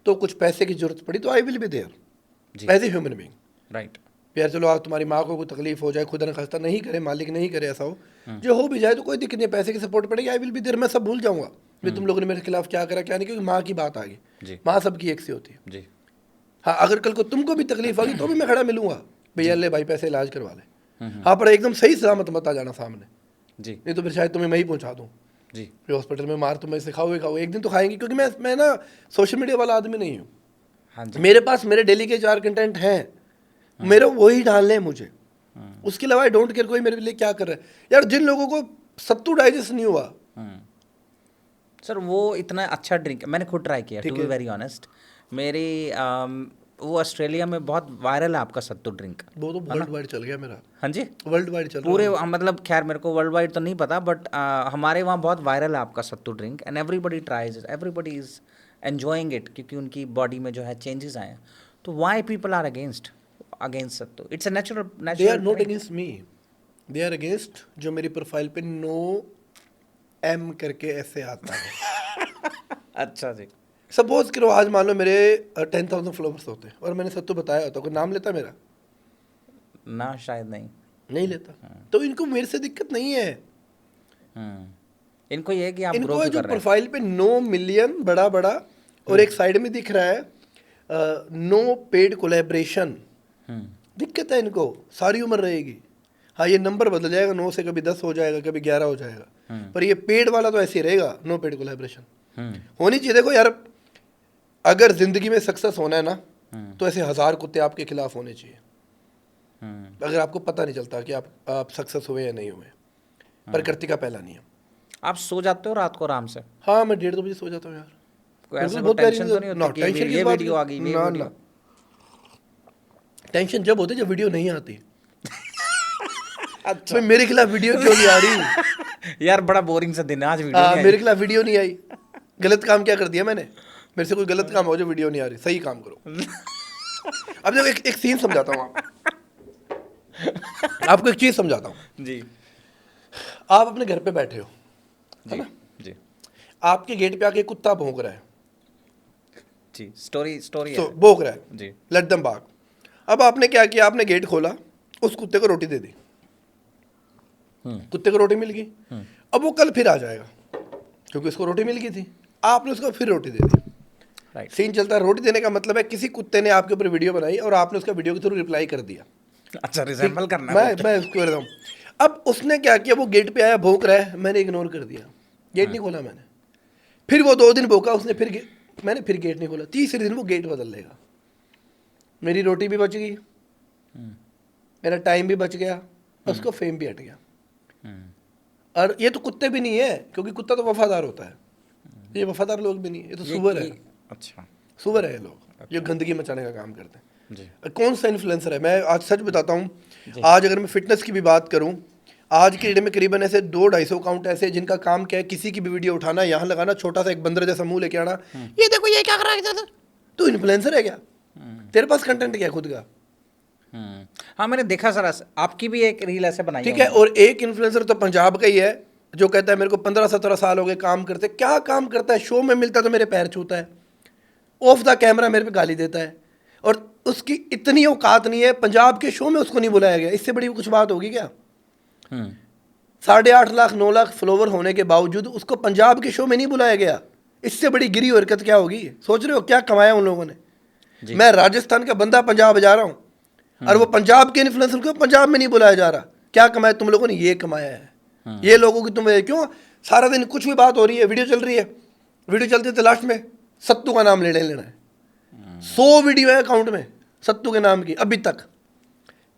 तो कुछ पैसे की जरूरत पड़ी तो I will be there as a human being. Right. यार चलो आज तुम्हारी माँ को कोई तकलीफ हो जाए, खुदा न खास्ता नहीं करे, मालिक नहीं करे ऐसा हो, जो हो भी जाए तो कोई दिक्कत नहीं, पैसे की सपोर्ट पड़ेगी, आई विल बी देयर। मैं सब भूल जाऊंगा कि तुम लोगों ने मेरे खिलाफ क्या करा क्या नहीं, क्योंकि माँ की बात आ गई। माँ सबकी एक सी होती है। जी। हाँ, अगर कल को तुमको भी तकलीफ आ गई तो भी मैं खड़ा मिलूंगा, भैया ले भाई पैसे इलाज करवा ले। हाँ, पर एकदम सही सलामत मत आ जाना सामने, जी। नहीं तो फिर शायद तुम्हें मैं ही पहुंचा दूँ। जी। फिर हॉस्पिटल में मार तुम्हें सिखाओ ही खाओ, एक दिन तो खाएंगे, क्योंकि मैं ना सोशल मीडिया वाला आदमी नहीं हूँ। हाँ जी। मेरे पास मेरे डेली के 4 कंटेंट हैं, मेरे वही डालने हैं मुझे, उसके अलावा आई डोंट केयर कोई मेरे लिए क्या कर रहा है। यार जिन लोगों को सत्तू डाइजेस्ट नहीं हुआ, सर वो इतना अच्छा ड्रिंक मैंने खुद ट्राई किया, टू बी वेरी ऑनेस्ट। मेरी वो ऑस्ट्रेलिया में बहुत वायरल है आपका सत्तू ड्रिंक। वो तो वर्ल्ड वाइड चल गया मेरा। हाँ जी, वर्ल्ड वाइड चल पूरे मतलब खैर मेरे को वर्ल्ड वाइड तो नहीं पता, बट हमारे वहाँ बहुत वायरल है आपका sattu drink and everybody tries, everybody is enjoying it, क्योंकि उनकी बॉडी में जो है चेंजेस आए हैं। तो why people are against sattu? It's a natural they are not against me, they are against जो मेरी प्रोफाइल पे नो एम करके ऐसे आता है। अच्छा जी। सपोज करो आज मान लो मेरे 10,000 फॉलोवर्स होते और मैंने सत्तू बताया होता, कोई नाम लेता मेरा? ना, शायद नहीं लेता। तो इनको मेरे से दिक्कत नहीं है। इनको ये है कि आप ग्रो इनको क्यों जो कर रहे हैं। प्रोफाइल पे 9 मिलियन बड़ा बड़ा और एक साइड में दिख रहा है नो पेड कोलैबोरेशन, दिक्कत है इनको, सारी उम्र रहेगी। हाँ, ये नंबर बदल जाएगा, 9 से कभी 10 हो जाएगा, कभी 11 हो जाएगा, पर ये पेड वाला तो ऐसे ही रहेगा, नो पेड कोलैबोरेशन होनी चाहिए। देखो यार, अगर जिंदगी में सक्सेस होना है ना, तो ऐसे 1000 कुत्ते आपके खिलाफ होने चाहिए, अगर आपको पता नहीं चलता कि आप सक्सेस हुए या नहीं हुए। प्रकृति का पहला नियम। आप सो जाते हो रात को आराम से? हाँ, मैं 1:30 बजे सो जाता हूँ यार। कोई ऐसा बहुत टेंशन तो नहीं ना, होती कि टेंशन ये वीडियो आ गई, ये ना वीडियो? ना, टेंशन जब होती है जब वीडियो नहीं आती। अच्छा, मेरे खिलाफ वीडियो क्यों नहीं आ रही? यार बड़ा बोरिंग सा दिन है आज, वीडियो हाँ, नहीं मेरे आई। खिलाफ वीडियो नहीं आई, गलत काम क्या कर दिया मैंने? मेरे से कोई गलत काम हो जो वीडियो नहीं आ रही, सही काम करो। अब देखो एक सीन समझाता हूँ आपको एक चीज समझाता हूँ जी। आप अपने घर पे बैठे हो, है जी। ना? जी। आपके गेट पे आके कुत्ता भौंक रहा है, जी। स्टोरी तो है। भौंक रहा है, जी। लेट देम बाग। अब आपने क्या किया? आपने गेट खोला, उस कुत्ते को रोटी दे दी, कुत्ते को रोटी मिल गई। अब वो कल फिर आ जाएगा, क्योंकि उसको रोटी मिल गई थी, आपने उसको फिर रोटी दे दी। राइट। सीन चलता है। रोटी देने का मतलब है किसी कुत्ते ने आपके ऊपर वीडियो बनाई और आपने उसका वीडियो के थ्रू रिप्लाई कर दिया। अच्छा, रिजेंबल करना है। मैं उसको कर रहा हूँ। अब उसने क्या किया? वो गेट पे आया, भौंक रहा है, मैंने इग्नोर कर दिया, गेट नहीं खोला मैंने। फिर वो 2 दिन भौंका, उसने मैंने फिर गेट नहीं खोला। तीसरे दिन वो गेट बदल लेगा, मेरी रोटी भी बच गई, मेरा टाइम भी बच गया, उसको फेम भी हट गया। और ये तो कुत्ते भी नहीं है, क्योंकि कुत्ता तो वफादार होता है, ये वफादार लोग भी नहीं है, ये तो सुअर है। अच्छा, सुअर है ये लोग, जो गंदगी मचाने का काम करते हैं। जी। कौन सा इन्फ्लुएंसर है? मैं आज सच बताता हूँ, आज अगर मैं फिटनेस की भी बात करूँ, आज के डेट में करीबन ऐसे 200-250 अकाउंट ऐसे जिनका काम क्या है, किसी की भी वीडियो उठाना, यहाँ लगाना, छोटा सा एक बंदर जैसा मुंह लेके आना, ये देखो ये क्या कर रहा है इधर। तू इन्फ्लुएंसर है क्या? तेरे पास कंटेंट क्या है खुद का? हाँ मैंने देखा सर, आपकी भी एक रील ऐसे बनाई ठीक है। और एक इन्फ्लुएंसर तो पंजाब का ही है जो कहता है मेरे को 15-17 साल हो गए काम करते। क्या काम करता है? शो में मिलता है तो मेरे पैर छूता है, ऑफ द कैमरा मेरे पे गाली देता है, और उसकी इतनी औकात नहीं है, पंजाब के शो में उसको नहीं बुलाया गया। इससे बड़ी कुछ बात होगी क्या? 8.5 लाख 9 लाख फॉलोवर होने के बावजूद उसको पंजाब के शो में नहीं बुलाया गया। इससे बड़ी गिरी हरकत क्या होगी? सोच रहे हो क्या कमाया उन लोगों ने? मैं राजस्थान का बंदा पंजाब जा रहा हूँ, और वो पंजाब के इन्फ्लुएंसर को पंजाब में नहीं बुलाया जा रहा। क्या कमाया तुम लोगों ने? ये कमाया है। ये लोगों की तुम क्यों सारा दिन कुछ भी बात हो रही है, वीडियो चल रही है, वीडियो चलते थे लास्ट में सत्तू का नाम लेना है। 100 वीडियो है अकाउंट में सत्तू के नाम की अभी तक।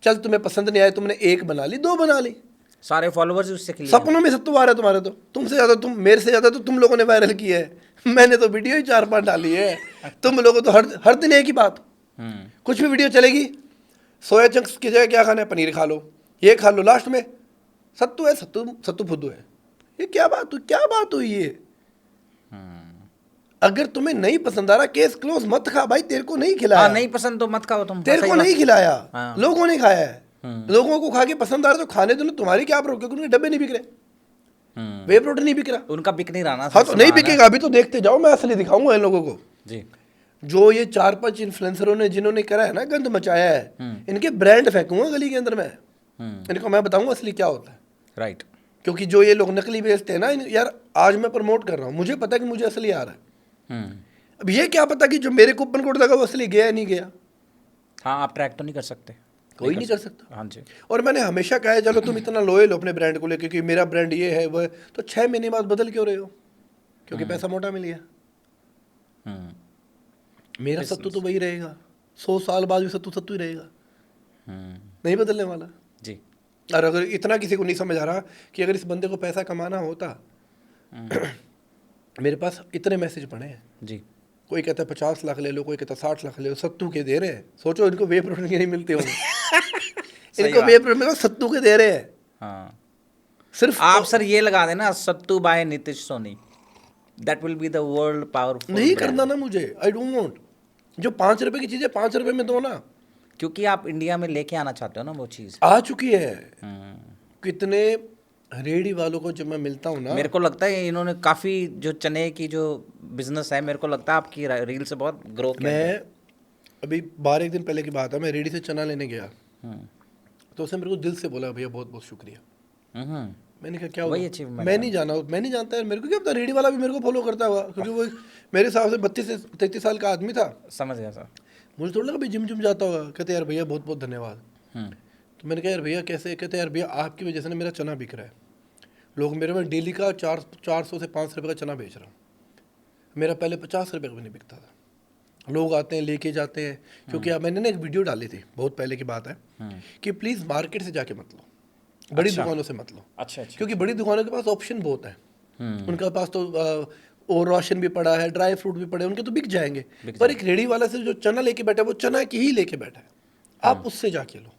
चल तुम्हें पसंद नहीं आया, तुमने 1 बना ली, 2 बना ली, सारे फॉलोवर्स उससे क्लियर। सपनों में सत्तू आ रहा है तुम्हारे। तो तुमसे ज़्यादा तुम, मेरे से ज़्यादा तो तुम लोगों ने वायरल किया है। मैंने तो वीडियो ही 4-5 डाली है। तुम लोगों तो हर दिन एक ही बात, कुछ भी वीडियो चलेगी, सोया चंक्स की जगह क्या खाना है, पनीर खा लो, ये खा लो, लास्ट में सत्तू है, सत्तू फुद्दू है। ये क्या बात हुई ये? अगर तुम्हें नहीं पसंद आ रहा, केस क्लोज, मत खा भाई। तेरे को नहीं खिलाया, नहीं पसंद तो मत खाओ तुम। तेरे सही को बात। नहीं खिलाया, हाँ। लोगों ने खाया है। लोगों को खा के पसंद आ रहा तो खाने दो ना, तुम्हारी क्या प्रॉब्लम? क्योंकि उनके डब्बे नहीं बिक रहे, वे प्रोटीन नहीं बिक रहा, उनका बिक नहीं रहा ना। हाँ तो नहीं बिकेगा। अभी तो देखते जाओ, मैं असली दिखाऊंगा इन लोगों को। जी। जो ये 4-5 इन्फ्लुएंसरों ने जिन्होंने करा है ना, गंद मचाया है, इनके ब्रांड फेंकूंगा गली के अंदर में। इनको मैं बताऊंगा असली क्या होता है। राइट। क्योंकि जो ये लोग नकली बेचते हैं ना यार, आज मैं प्रमोट कर रहा हूँ, मुझे पता है कि मुझे असली आ रहा है। अब ये क्या पता कि जो मेरे कूपन कोड लगा वो असली गया या नहीं गया? हाँ आप ट्रैक तो नहीं कर सकते, कोई नहीं कर सकता। हाँ जी। और मैंने हमेशा कहा है, चलो तुम इतना लॉयल हो अपने ब्रांड को लेकर कि मेरा ब्रांड ये है वो है, तो 6 महीने बाद बदल क्यों रहे हो? क्योंकि पैसा मोटा मिल गया। मेरा सत्तू तो वही रहेगा, 100 साल बाद भी सत्तू सत्तू ही रहेगा, नहीं बदलने वाला जी। और अगर इतना किसी को नहीं समझ आ रहा कि अगर इस बंदे को पैसा कमाना होता, मेरे पास इतने मैसेज पड़े हैं जी। कोई कहता है 50 लाख ले लो, कोई कहता है 60 लाख ले लो, सत्तू के दे रहे हैं। सोचो इनको वे प्रोटीन के नहीं मिलते होंगे। इनको वे प्रोटीन सत्तू के दे रहे हैं। हाँ सिर्फ आप सर ये लगा देना, sattu by Nitish Soni, that will be the world powerful. नहीं करना ना मुझे, आई डोंट वांट। जो 5 रुपए की चीज़ है 5 रुपए में दो ना, क्योंकि आप इंडिया में लेके आना चाहते हो ना वो चीज़। आ चुकी है। कितने रेडी वालों को जब मैं मिलता हूँ ना, मेरे को लगता है इन्होंने काफ़ी जो चने की जो बिजनेस है, मेरे को लगता है आपकी रील से बहुत ग्रो किया है। मैं अभी 12 दिन पहले की बात है, मैं रेडी से चना लेने गया, तो उसने मेरे को दिल से बोला भैया बहुत बहुत शुक्रिया। मैंने कहा क्या हुआ? मैं नहीं जाना, मैं नहीं जानता यार, मेरे को क्या पता, रेडी वाला भी मेरे को फॉलो करता हुआ, क्योंकि वो मेरे हिसाब से 32 से 33 साल का आदमी था। समझ गया सर। मुझे थोड़ा लगा भाई जिम जाता होगा। कहते यार भैया बहुत बहुत धन्यवाद। तो मैंने कहा यार भैया कैसे? कहते यार भैया आपकी वजह से ना मेरा चना बिक रहा है, लोग मेरे में डेली का 400 से 500 रुपये का चना बेच रहा हूँ। मेरा पहले 50 रुपये का भी नहीं बिकता था। लोग आते हैं लेके जाते हैं, क्योंकि मैंने ना एक वीडियो डाली थी, बहुत पहले की बात है, कि प्लीज़ मार्केट से जाके मत लो, बड़ी दुकानों से मत लो। अच्छा। क्योंकि बड़ी दुकानों के पास ऑप्शन बहुत है, उनके पास तो और राशन भी पड़ा है, ड्राई फ्रूट भी पड़े, उनके तो बिक जाएंगे। पर एक रेडी वाला से जो चना लेके बैठा है, वो चना की ही लेके बैठा है, आप उससे जाके लो।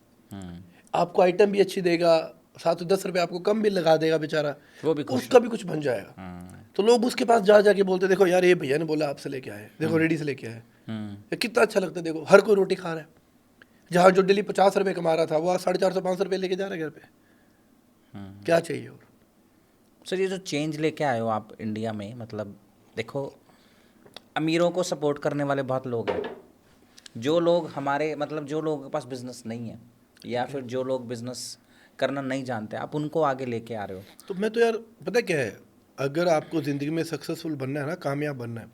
आपको आइटम भी अच्छी देगा, साथ में 10 रुपये आपको कम भी लगा देगा बेचारा, वो भी उसका भी कुछ बन जाएगा। तो लोग उसके पास जा जाके बोलते देखो यार ये भैया ने बोला आपसे लेके आए, देखो रेडी से लेके आए, कितना अच्छा लगता है। देखो हर कोई रोटी खा रहा है, जहाँ जो डेली 50 रुपये कमा रहा था वो 450-500 रुपये लेके जा रहा है घर पे। क्या चाहिए और? सर ये जो चेंज लेके आए हो आप इंडिया में, मतलब देखो अमीरों को सपोर्ट करने वाले बहुत लोग हैं, जो लोग हमारे मतलब जो लोगों के पास बिजनेस नहीं है या फिर जो लोग बिजनेस करना नहीं जानते, आप उनको आगे लेके आ रहे हो। तो मैं तो यार पता क्या है, अगर आपको ज़िंदगी में सक्सेसफुल बनना है ना, कामयाब बनना है,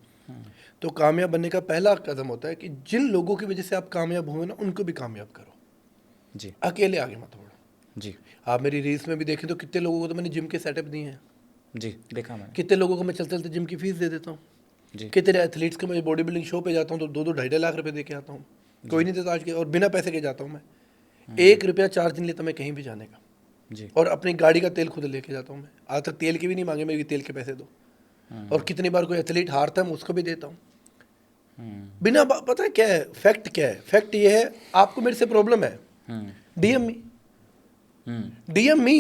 तो कामयाब बनने का पहला कदम होता है कि जिन लोगों की वजह से आप कामयाब हुए ना, उनको भी कामयाब करो जी। अकेले आगे मत बढ़ो जी। आप मेरी रील्स में भी देखें तो कितने लोगों को तो मैंने जिम के सेटअप दिए हैं जी, देखा मैंने। कितने लोगों को मैं चलते चलते जिम की फीस दे देता हूँ जी। कितने एथलीट्स को मैं बॉडी बिल्डिंग शो पे जाता हूँ तो 2-2 2.5 लाख रुपए दे के आता हूँ, कोई नहीं देता आज के, और बिना पैसे के जाता हूँ मैं। 1 रुपया चार्ज नहीं लेता मैं कहीं भी जाने का जी। और अपनी गाड़ी का तेल खुद लेके जाता हूँ मैं, आज तक तेल के भी नहीं मांगे, मेरे तेल के पैसे दो। और कितनी बार कोई एथलीट हारता है मैं उसको भी देता हूँ बिना पता है क्या है फैक्ट, क्या है फैक्ट ये है, आपको मेरे से प्रॉब्लम है, डीएम मी,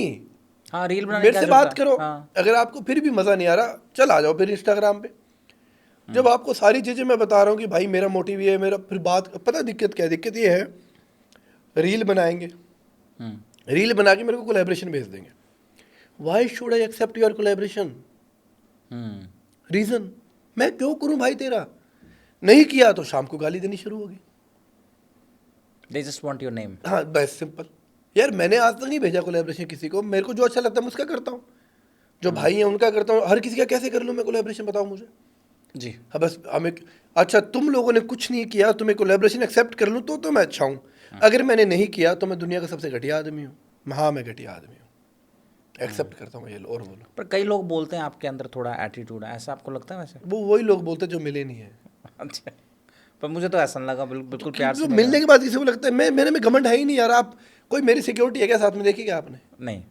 हाँ, रील बनाने मेरे की से क्या बात जरूरत है? करो। हाँ। अगर आपको फिर भी मज़ा नहीं आ रहा, चल आ जाओ फिर इंस्टाग्राम पे। जब आपको सारी चीज़ें मैं बता रहा हूँ कि भाई मेरा मोटिव ये है, मेरा फिर बात, पता दिक्कत क्या है? दिक्कत ये है, रील बनाएंगे, रील बना के मेरे को कोलैबोरेशन भेज देंगे। Why should I accept your collaboration? Reason, मैं क्यों करूँ भाई तेरा? नहीं किया तो शाम को गाली देनी शुरू होगी। They just want your name. हाँ, बस सिंपल। यार मैंने आज तक नहीं भेजा कोलैबोरेशन किसी को, मेरे को जो अच्छा लगता है मैं उसका करता हूँ, जो भाई हैं उनका करता हूँ। हर किसी का कैसे कर लूँ मैं कोलैबोरेशन, बताओ मुझे। जी। हाँ बस हमें, अच्छा तुम लोगों ने कुछ नहीं किया, तुम्हें कोलैबोरेशन एक्सेप्ट कर लूँ तो मैं अच्छा हूँ। अगर मैंने नहीं किया तो मैं दुनिया का सबसे घटिया आदमी हूँ। हाँ मैं घटिया आदमी हूँ, एक्सेप्ट करता हूँ ये लो, और बोलो। पर कई लोग बोलते हैं आपके अंदर थोड़ा एटीट्यूड है, ऐसा आपको लगता है वैसे? वो वही लोग बोलते हैं जो मिले नहीं है। अच्छा, पर मुझे तो ऐसा नहीं लगा, बिल्कुल प्यार से जो मिलने के बाद किसी को लगता है मेरे में घमंड है ही नहीं यार। आप कोई मेरी सिक्योरिटी है क्या साथ में? देखी क्या आपने? नहीं।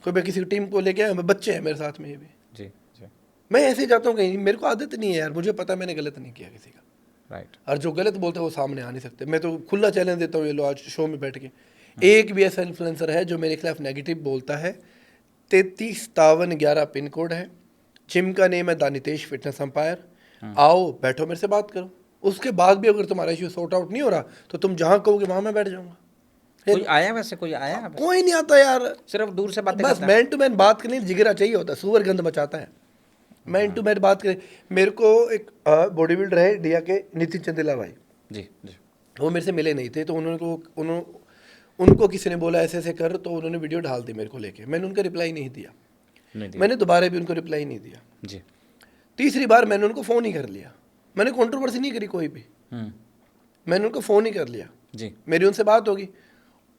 कोई मैं किसी टीम को लेके आया, बच्चे हैं मेरे साथ में ये भी, जी जी। मैं ऐसे ही जाता हूँ कहीं, मेरे को आदत नहीं है यार, मुझे पता है मैंने गलत नहीं किया किसी का। राइट। और जो गलत बोलते हैं वो सामने आ नहीं सकते। मैं तो खुला चैलेंज देता हूँ, ये लो आज शो में बैठ के, एक भी ऐसा इन्फ्लुएंसर है जो मेरे खिलाफ नेगेटिव बोलता है? 335711 पिन कोड है, जिम का नेम है द नितेश फिटनेस एम्पायर। आओ बैठो मेरे से बात करो। उसके बाद भी अगर तुम्हारा इश्यू सॉर्ट आउट नहीं हो रहा तो तुम जहाँ कहोगे वहाँ मैं बैठ जाऊँगा। कोई आया वैसे, कोई आया है? कोई नहीं आता यार, सिर्फ दूर से बातें बस करता है। मैन टू मैन बात करने के लिए जिगरा चाहिए होता है, सुअर गंद मचाता है। मैन टू मैन बात करें। मेरे को एक बॉडी बिल्डर है इंडिया के, नितिन चंदेला भाई, जी जी। वो मेरे से मिले नहीं थे, तो उनको किसी ने बोला ऐसे ऐसे कर, तो उन्होंने वीडियो डाल दी मेरे को लेके। मैंने उनका रिप्लाई नहीं दिया, नहीं दिया। मैंने दोबारा भी उनको रिप्लाई नहीं दिया। जी। तीसरी बार मैंने उनको फ़ोन ही कर लिया। मैंने कंट्रोवर्सी नहीं करी कोई भी, मैंने उनको फ़ोन ही कर लिया। जी। मेरी उनसे बात होगी,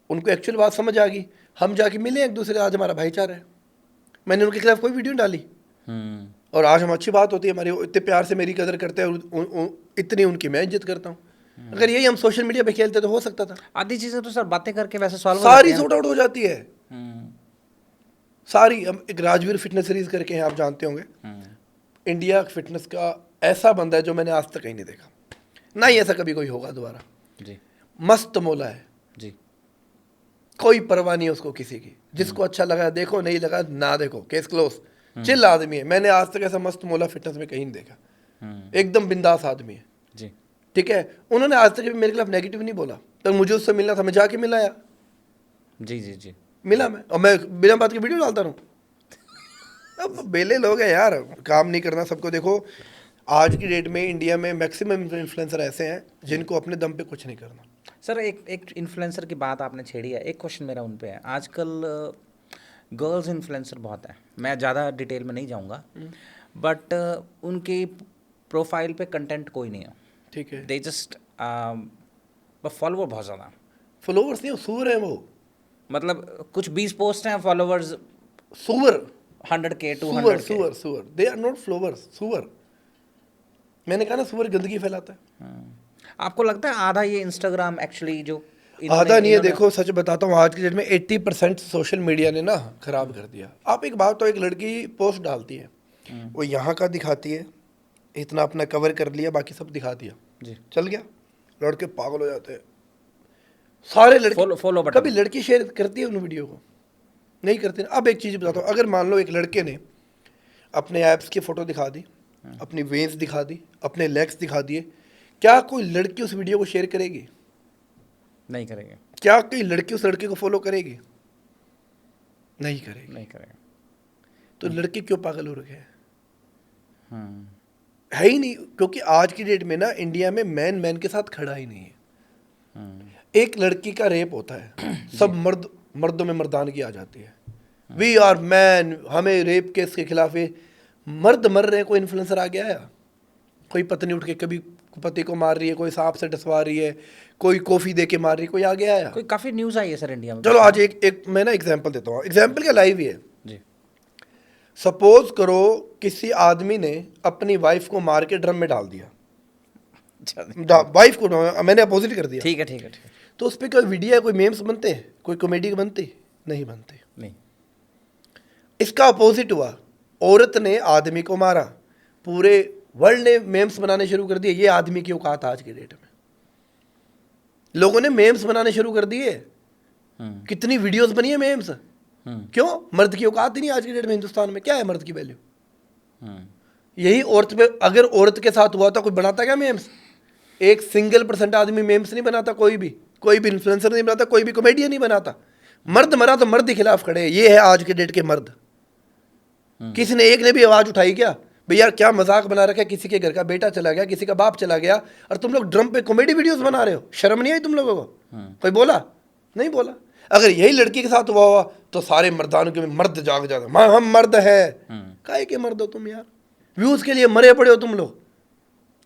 उनको एक्चुअल बात समझ आ गई, हम जाके मिले एक दूसरे, आज हमारा भाईचारा है। मैंने उनके खिलाफ कोई वीडियो डाली और आज हम अच्छी बात होती है हमारी, इतने प्यार से मेरी कदर करते हैं और इतनी उनकी मैं इज्जत करता हूँ। अगर यही हम सोशल मीडिया पे खेलते तो हो सकता था। आधी चीजें तो सर बातें करके वैसे सॉल्व हो सारी जाती हैं। सॉर्ट आउट हो जाती है सारी। हम एक राजवीर फिटनेस सीरीज करके हैं, आप जानते होंगे, इंडिया फिटनेस का ऐसा बंदा है जो मैंने आज तक कहीं नहीं देखा, ना ही ऐसा कभी कोई होगा दोबारा। जी मस्त मोला है जी। कोई परवाह नहीं है उसको किसी की, जिसको अच्छा लगा देखो, नहीं लगा ना देखो, केस क्लोज। चिल आदमी है, मैंने आज तक ऐसा मस्त मोला फिटनेस में कहीं नहीं देखा। एकदम बिंदास आदमी है जी। ठीक है। उन्होंने आज तक भी मेरे खिलाफ नेगेटिव नहीं बोला। तो मुझे उससे मिलना था, मैं जाके मिलाया, जी जी जी। मिला मैं, और मैं बिना बात की वीडियो डालता रहूँ। अब बेले लोग हैं यार, काम नहीं करना सबको। देखो आज की डेट में इंडिया में मैक्सिमम इन्फ्लुएंसर ऐसे हैं जिनको अपने दम पे कुछ नहीं करना। सर एक इन्फ्लुएंसर की बात आपने छेड़ी है, एक क्वेश्चन मेरा उन पे है। आजकल गर्ल्स इन्फ्लुएंसर बहुत है, मैं ज़्यादा डिटेल में नहीं जाऊंगा, बट उनकी प्रोफाइल पे कंटेंट कोई नहीं है। ठीक है, दे जस्ट फॉलोवर बहुत ज़्यादा, फॉलोवर्स नहीं, सूअर है वो। मतलब कुछ 20 पोस्ट हैं, फॉलोवर्स सुअर, 100K सुअर 200K। सुअर सुअर, दे आर नॉट फ्लोवर्स, सुअर। मैंने कहा ना, सुअर गंदगी फैलाता है। आपको लगता है आधा ये इंस्टाग्राम एक्चुअली जो आधा नहीं है, देखो सच बताता हूँ, आज की डेट में 80% सोशल मीडिया ने ना खराब कर दिया। आप एक बात तो, एक लड़की पोस्ट डालती है, वो यहाँ का दिखाती है, इतना अपना कवर कर लिया, बाकी सब दिखा दिया, जी, चल गया। लड़के पागल हो जाते हैं सारे लड़के। Follow button. कभी लड़की शेयर करती है उन वीडियो को? नहीं करते। अब एक चीज़ बताता हूँ, अगर मान लो एक लड़के ने अपने एप्स की फ़ोटो दिखा दी, अपनी वेन्स दिखा दी, अपने लेग्स दिखा दिए, क्या कोई लड़की उस वीडियो को शेयर करेगी? नहीं करेंगे। क्या कोई लड़की उस लड़के को फॉलो करेगी? नहीं करेगी। नहीं करेंगे। तो लड़के क्यों पागल हो रखे हैं? है ही नहीं, क्योंकि आज की डेट में ना इंडिया में मैन के साथ खड़ा ही नहीं है। एक लड़की का रेप होता है, सब मर्दों में मर्दानगी आ जाती है। वी आर मैन, हमें रेप केस के खिलाफ है। मर्द मर रहे हैं, कोई इन्फ्लुएंसर आ गया है? कोई पत्नी उठ के कभी पति को मार रही है, कोई सांप से डसवा रही है, कोई कॉफी दे के मार रही है, कोई आ गया है? कोई काफ़ी न्यूज़ आई है सर इंडिया में। चलो आज एक मैं ना एग्जांपल देता हूँ, एग्जांपल क्या लाइव ही है। जी। सपोज करो किसी आदमी ने अपनी वाइफ को मार के ड्रम में डाल दिया, वाइफ को मैंने अपोजिट कर दिया, ठीक है ठीक है ठीक है। तो उस पर कोई वीडियो है, कोई मेम्स बनते हैं, कोई कॉमेडी बनती? नहीं बनते। नहीं। इसका अपोजिट हुआ, औरत ने आदमी को मारा, पूरे वर्ल्ड ने मेम्स बनाने शुरू कर दिए। ये आदमी की औकात आज की डेट में, लोगों ने मेम्स बनाने शुरू कर दिए। कितनी वीडियोस बनी है मेम्स, क्यों? मर्द की औकात ही नहीं आज की डेट में हिंदुस्तान में। क्या है मर्द की वैल्यू? हम्म, यही औरत पे, अगर औरत के साथ हुआ तो कोई बनाता क्या मेम्स? एक सिंगल % आदमी मेम्स नहीं बनाता, कोई भी इन्फ्लुएंसर नहीं बनाता, कोई भी कॉमेडियन नहीं बनाता। मर्द मरा तो मर्द के खिलाफ खड़े हैं। ये है आज के डेट के मर्द। किसी ने एक ने भी आवाज उठाई क्या भैया क्या मजाक बना रखा है, किसी के घर का बेटा चला गया, किसी का बाप चला गया, और तुम लोग ड्रम पे कॉमेडी वीडियोस बना रहे हो? शर्म नहीं आई तुम लोगों को? कोई बोला? नहीं बोला। अगर यही लड़की के साथ हुआ तो सारे मर्दानों के मर्द जाग जाते, हम मर्द है। काहे के मर्द हो तुम यार? व्यूज के लिए मरे पड़े हो तुम लोग।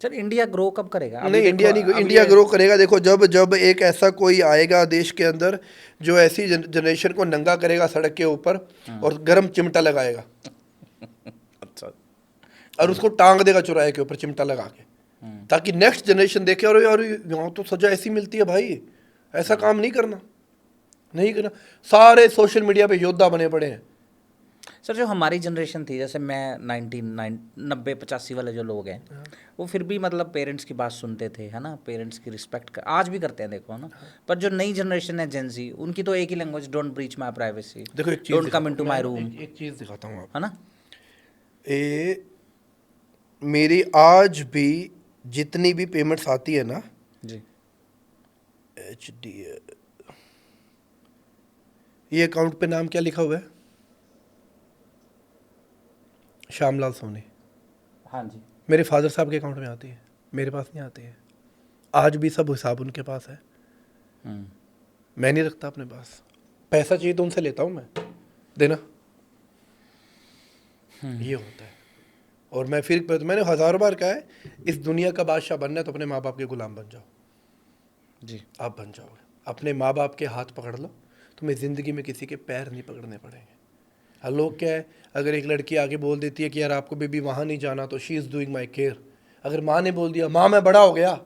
सर इंडिया ग्रो कब करेगा? नहीं, इंडिया नहीं, इंडिया ग्रो करेगा। देखो जब एक ऐसा कोई आएगा देश के अंदर जो ऐसी जनरेशन को नंगा करेगा सड़क के ऊपर और गर्म चिमटा लगाएगा अच्छा, और उसको टांग देगा चौराहे के ऊपर चिमटा लगा के, ताकि नेक्स्ट जनरेशन देखे और यार यहाँ तो सजा ऐसी मिलती है भाई, ऐसा काम नहीं करना। सारे सोशल मीडिया पे योद्धा बने पड़े हैं। सर जो हमारी जनरेशन थी, जैसे मैं 90-85 वाले जो लोग हैं, वो फिर भी मतलब पेरेंट्स की बात सुनते थे, है ना, पेरेंट्स की रिस्पेक्ट आज भी करते हैं, देखो, है ना। पर जो नई जनरेशन है जेन-ज़ी, उनकी तो एक ही language, don't breach my privacy, देखो एक चीज don't come into my room. एक चीज दिखाता हूँ आपको, है ना। मेरी आज भी जितनी भी पेमेंट्स आती है ना जी, HD, ये अकाउंट पे नाम क्या लिखा हुआ है? श्यामलाल सोनी। हाँ जी, मेरे फादर साहब के अकाउंट में आती है, मेरे पास नहीं आती है। आज भी सब हिसाब उनके पास है, मैं नहीं रखता अपने पास। पैसा चाहिए तो उनसे लेता हूँ मैं, देना। ये होता है। और मैं फिर मैंने हज़ारों बार कहा है, इस दुनिया का बादशाह बनना है तो अपने माँ बाप के गुलाम बन जाओ। जी, आप बन जाओगे। अपने माँ बाप के हाथ पकड़ लो, तुम्हें ज़िंदगी में किसी के पैर नहीं पकड़ने पड़ेंगे। हर लोग क्या है, अगर एक लड़की आगे बोल देती है कि यार आपको बेबी वहाँ नहीं जाना, तो she is doing my care. अगर माँ ने बोल दिया माँ मैं बड़ा हो गया,